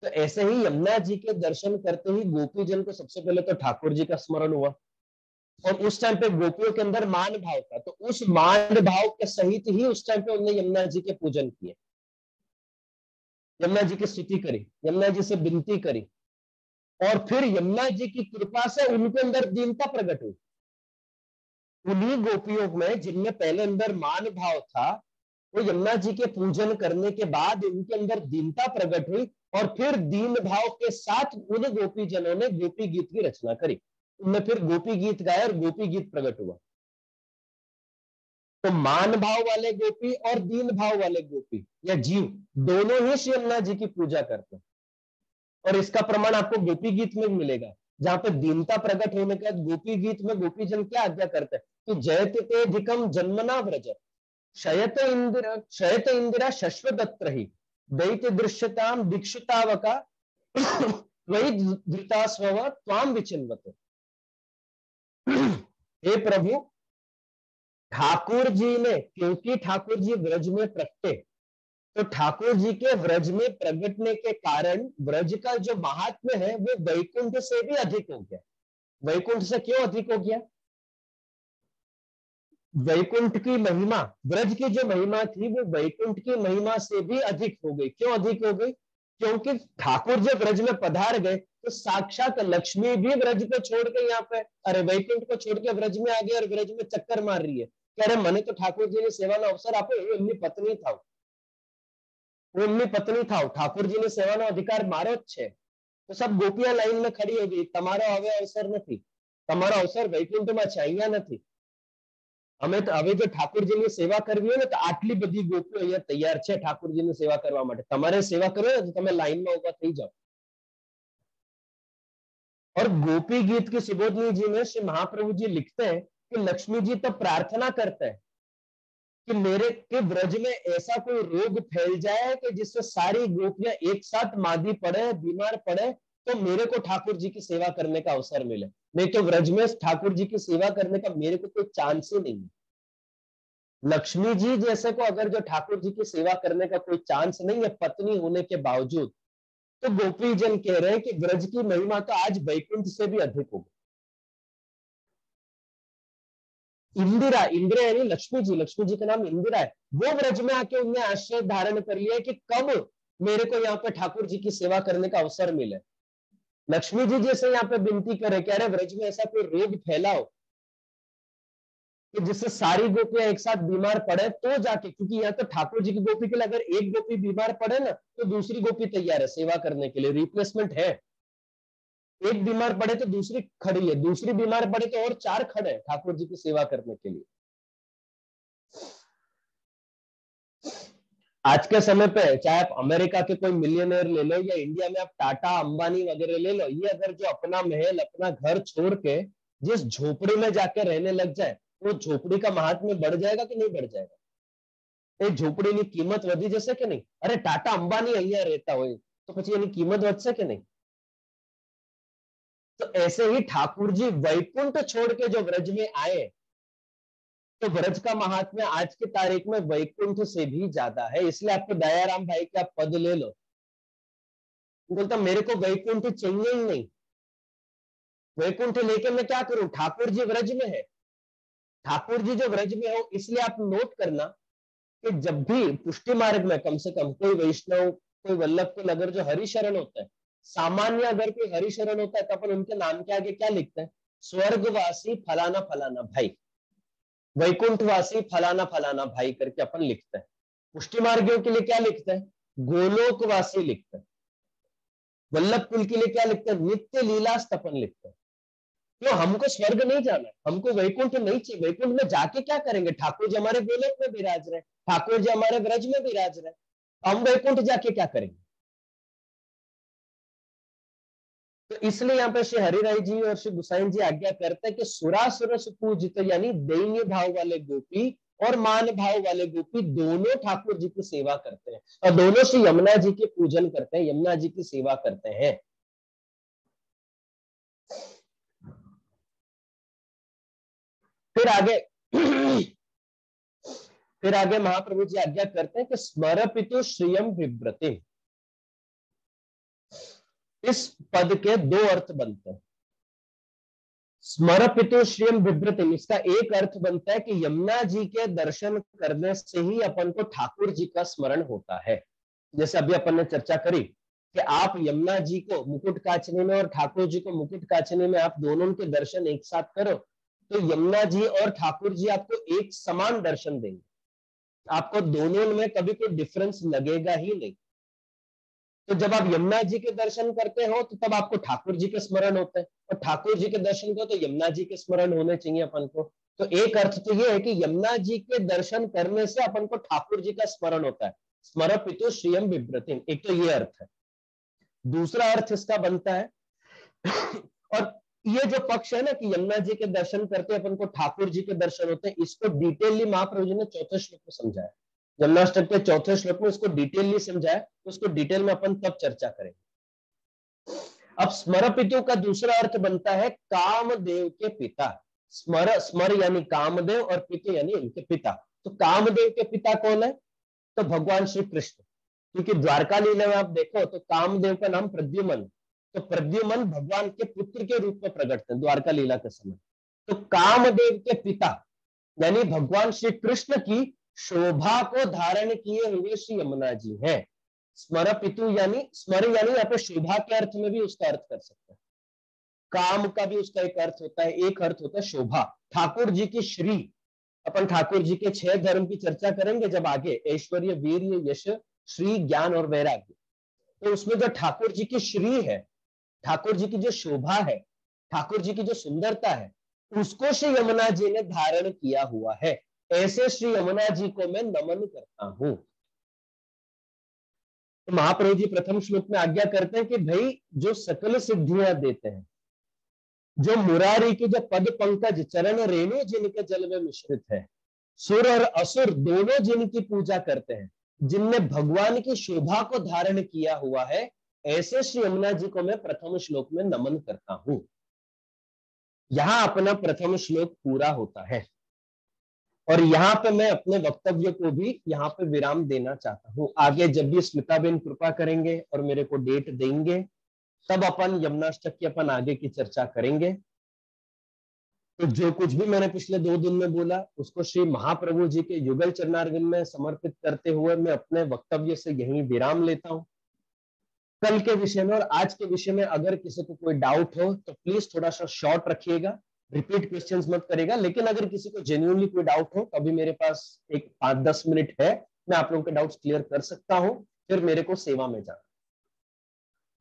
तो ऐसे ही यमुना जी के दर्शन करते ही गोपी जन को सबसे पहले तो ठाकुर जी का स्मरण हुआ, और उस टाइम पे गोपियों के अंदर मान भाव था, तो उस मान भाव के सहित ही उस टाइम पे उन्होंने यमुना जी के पूजन किए, यमुना जी की स्तुति करी, यमुना जी से विनती करी, और फिर यमुना जी की कृपा से उनके अंदर दीनता प्रकट हुई। उन्हीं गोपियों में जिनमें पहले अंदर मान भाव था, वो यमुना जी के पूजन करने के बाद उनके अंदर दीनता प्रकट हुई, और फिर दीन भाव के साथ उन गोपी जनों ने गोपी गीत की रचना करी। उनने फिर गोपी गीत गाया और गोपी गीत प्रकट हुआ। तो मान भाव वाले गोपी और दीन भाव वाले गोपी या जीव दोनों ही श्री यमुना जी की पूजा करते हैं, और इसका प्रमाण आपको गोपी गीत में मिलेगा, जहां पे दीनता प्रकट होने के बाद गोपी गीत में गोपी जन क्या आज्ञा करते हैं कि जयते ते धिकम जन्मना व्रज शयत इंदिरा शश्वदत्र ही दैत्य दृश्यताम दीक्षितावका वही धृता स्व त्वाम विचिन्वते। हे प्रभु, ठाकुर जी ने, क्योंकि ठाकुर जी व्रज में प्रगटे, तो ठाकुर जी के व्रज में प्रगटने के कारण व्रज का जो महात्म्य है वो वैकुंठ से भी अधिक हो गया। वैकुंठ से क्यों अधिक हो गया? वैकुंठ की महिमा, व्रज की जो महिमा थी वो वैकुंठ की महिमा से भी अधिक हो गई। क्यों अधिक हो गई? क्योंकि ठाकुर जब व्रज में पधार गए तो साक्षात लक्ष्मी भी व्रज को छोड़ के यहाँ पे, अरे वैकुंठ को छोड़ के व्रज में आ गई और व्रज में चक्कर मार रही है, कह रहे मने तो ठाकुर जी ने सेवानो अवसर आपो, एमनी पत्नी था, એમની પત્ની થાવ, ઠાકોરજી ને સેવાનો અધિકાર મારો જ છે। તો સબ ગોપિયા લાઈન માં ખડી હો ગઈ, તમારો હવે અવસર નથી, તમારો અવસર વૈકુંઠમાં છે, અહીંયા નથી। અમે તો હવે જો ઠાકોરજીની સેવા કરવી હોય ને તો આટલી બધી ગોપીઓ અહીંયા તૈયાર છે ઠાકોરજીની સેવા કરવા માટે, તમારે સેવા કરવી હોય તો તમે લાઈનમાં ઉભા થઈ જાઓ। और गोपी गीत की सुबोधनी जी में श्री महाप्रभु जी लिखते हैं कि लक्ष्मी जी तो प्रार्थना करते हैं कि मेरे के व्रज में ऐसा कोई रोग फैल जाए कि जिससे सारी गोपियां एक साथ मादी पड़े, बीमार पड़े, तो मेरे को ठाकुर जी की सेवा करने का अवसर मिले। नहीं तो व्रज में ठाकुर जी की सेवा करने का मेरे को कोई चांस ही नहीं है। लक्ष्मी जी जैसे को अगर जो ठाकुर जी की सेवा करने का कोई चांस नहीं है पत्नी होने के बावजूद, तो गोपी जन कह रहे हैं कि व्रज की महिमा तो आज वैकुंठ से भी अधिक होगी। इंदिरा, इंदिरा यानी लक्ष्मी जी, लक्ष्मी जी का नाम इंदिरा है, वो व्रज में आके उन्हें आश्रय धारण कर लिया है कि कब मेरे को यहाँ पे ठाकुर जी की सेवा करने का अवसर मिले। लक्ष्मी जी जैसे यहाँ पे विनती करे कि अरे व्रज में ऐसा कोई रोग फैलाओ कि जिससे सारी गोपियां एक साथ बीमार पड़े तो जाके, क्योंकि यहाँ तो ठाकुर जी की गोपी के लिए अगर एक गोपी बीमार पड़े ना तो दूसरी गोपी तैयार है सेवा करने के लिए, रिप्लेसमेंट है। एक बीमार पड़े तो दूसरी खड़ी है, दूसरी बीमार पड़े तो और 4 खड़े हैं ठाकुर जी की सेवा करने के लिए। आज के समय पे चाहे आप अमेरिका के कोई मिलियनर ले लो या इंडिया में आप टाटा अंबानी वगैरह ले लो, ये अगर जो अपना महल अपना घर छोड़ के जिस झोपड़ी में जाके रहने लग जाए, वो झोपड़ी का महात्म्य बढ़ जाएगा कि नहीं बढ़ जाएगा? એ ઝૂંપડીની કિંમત વધી જશે કે નહીં? અરે ટાટા અંબાની અહીંયા રહેતા હોય તો પછી એની કિંમત વધશે કે નહીં? तो ऐसे ही ठाकुर जी वैकुंठ छोड़ के जो व्रज में आए, तो व्रज का महात्म्य आज की तारीख में वैकुंठ से भी ज्यादा है। इसलिए आपको दयाराम भाई का पद ले लो, बोलता मेरे को वैकुंठ चाहिए ही नहीं, वैकुंठ लेके मैं क्या करूं? ठाकुर जी व्रज में है, ठाकुर जी जो व्रज में हो। इसलिए आप नोट करना कि जब भी पुष्टि मार्ग में कम से कम कोई वैष्णव कोई वल्लभ कुल अगर जो हरिशरण होता है, सामान्य अगर कोई हरिशरण होता है तो अपन उनके नाम के आगे क्या लिखते हैं? स्वर्गवासी फलाना फलाना भाई, वैकुंठवासी फलाना फलाना भाई करके अपन लिखते हैं। पुष्टि मार्गियों के लिए क्या लिखते हैं? गोलोकवासी लिखते हैं। वल्लभ कुल के लिए क्या लिखते हैं? नित्य लीला स्तपन लिखते हैं। क्यों? हमको स्वर्ग नहीं जाना, हमको वैकुंठ नहीं चाहिए। वैकुंठ में जाके क्या करेंगे? ठाकुर जी हमारे गोलोक में विराज रहे, ठाकुर जी हमारे ब्रज में विराज रहे, हम वैकुंठ जाके क्या करेंगे? तो इसलिए यहाँ पे श्री हरिराय जी और श्री गुसाइन जी आज्ञा करते हैं कि सुरासुर सुपूजित यानी दैन्य भाव वाले गोपी और मान भाव वाले गोपी दोनों ठाकुर जी की सेवा करते हैं और दोनों श्री यमुना जी के पूजन करते हैं, यमुना जी की सेवा करते हैं। फिर आगे महाप्रभु जी आज्ञा करते हैं कि स्मरपितु श्रियम विव्रते। इस पद के 2 अर्थ बनते हैं। स्मरपितु श्रियम विव्रते, इसका एक अर्थ बनता है कि यमुना जी के दर्शन करने से ही अपन को ठाकुर जी का स्मरण होता है। जैसे अभी अपन ने चर्चा करी कि आप यमुना जी को मुकुट काचने में और ठाकुर जी को मुकुट काचने में आप दोनों के दर्शन एक साथ करो तो यमुना जी और ठाकुर जी आपको एक समान दर्शन देंगे, आपको दोनों में कभी कोई डिफरेंस लगेगा ही नहीं। तो जब आप यमुना जी के दर्शन करते हो तो तब आपको ठाकुर जी के स्मरण होते हैं और ठाकुर जी के दर्शन को तो यमुना जी के स्मरण होने चाहिए अपन को। तो एक अर्थ तो ये है कि यमुना जी के दर्शन करने से अपन को ठाकुर जी का स्मरण होता है, स्मरपितु श्रियम विव्रतिम, एक तो ये अर्थ है। दूसरा अर्थ इसका बनता है और ये जो पक्ष है ना कि यमुना जी के दर्शन करते अपन को ठाकुर जी के दर्शन होते हैं, इसको डिटेलली महाप्रभु जी ने 4थे श्लोक में समझाया। जन्माष्टक के 4थे श्लोक में इसको डिटेलली समझाया, तो उसको डिटेल में अपन तब चर्चा करेंगे। अब स्मरपितु का दूसरा अर्थ बनता है कामदेव के पिता। स्मर यानी कामदेव और पितु यानी उनके पिता। तो कामदेव के पिता कौन है? तो भगवान श्री कृष्ण, क्योंकि द्वारका लीला में आप देखो तो कामदेव का नाम प्रद्युमन, तो प्रद्युमन भगवान के पुत्र के रूप में प्रकट है द्वारका लीला के समय। तो कामदेव के पिता यानी भगवान श्री कृष्ण की शोभा को धारण किए हुए श्री यमुना जी हैं। स्मरपितु यानी स्मर यानी यहाँ पे शोभा के अर्थ में भी उसका अर्थ कर सकते हैं, काम का भी उसका एक अर्थ होता है, एक अर्थ होता है शोभा। ठाकुर जी की श्री, अपन ठाकुर जी के 6 धर्म की चर्चा करेंगे जब आगे, ऐश्वर्य वीर्य यश श्री ज्ञान और वैराग्य। तो उसमें जो ठाकुर जी की श्री है, ठाकुर जी की जो शोभा है, ठाकुर जी की जो सुंदरता है, उसको श्री यमुना जी ने धारण किया हुआ है। ऐसे श्री यमुना जी को मैं नमन करता हूं। तो महाप्रभु जी प्रथम श्लोक में आज्ञा करते हैं कि भाई जो सकल सिद्धियां देते हैं, जो मुरारी के जो पद पंकज चरण रेणु जिनके जल में मिश्रित है, सुर और असुर दोनों जिनकी पूजा करते हैं, जिनमें भगवान की शोभा को धारण किया हुआ है, ऐसे श्री यमुना जी को मैं प्रथम श्लोक में नमन करता हूं। यहां अपना प्रथम श्लोक पूरा होता है और यहाँ पे मैं अपने वक्तव्य को भी यहाँ पे विराम देना चाहता हूं। आगे जब भी स्मिताबेन कृपा करेंगे और मेरे को डेट देंगे तब अपन यमुनाष्टक की अपन आगे की चर्चा करेंगे। तो जो कुछ भी मैंने पिछले 2 दिन में बोला उसको श्री महाप्रभु जी के युगल चरणारविंद में समर्पित करते हुए मैं अपने वक्तव्य से यहीं विराम लेता हूं। कल के विषय में और आज के विषय में अगर किसी को कोई डाउट हो तो प्लीज थोड़ा सा शॉर्ट रखिएगा, रिपीट क्वेश्चंस मत करेगा। लेकिन अगर किसी को जेन्युइनली कोई डाउट हो तो अभी मेरे पास एक 5-10 मिनट है, मैं आप लोगों के डाउट्स क्लियर कर सकता हूं, फिर मेरे को सेवा में जाना।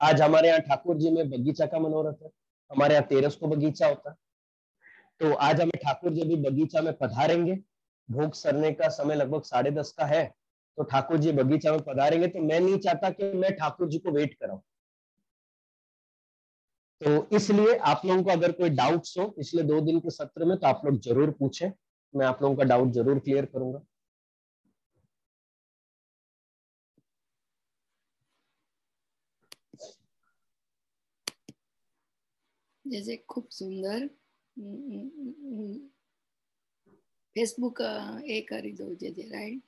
आज हमारे यहाँ ठाकुर जी में बगीचा का मनोरथ है, हमारे यहाँ 13 को बगीचा होता है। तो आज हमें ठाकुर जी भी बगीचा में पधारेंगे। भोग सरने का समय लगभग 10:30 का है, तो ठाकुर जी बगीचा में पधारेंगे। तो मैं नहीं चाहता कि मैं ठाकुर जी को वेट कराऊं, तो इसलिए आप लोगों को अगर कोई डाउट्स हो पिछले 2 दिन के सत्र में तो आप लोग जरूर पूछें, मैं आप लोगों का डाउट जरूर क्लियर करूंगा।
जैसे खूप सुंदर फेसबुक ए કરી દો જે રાઈટ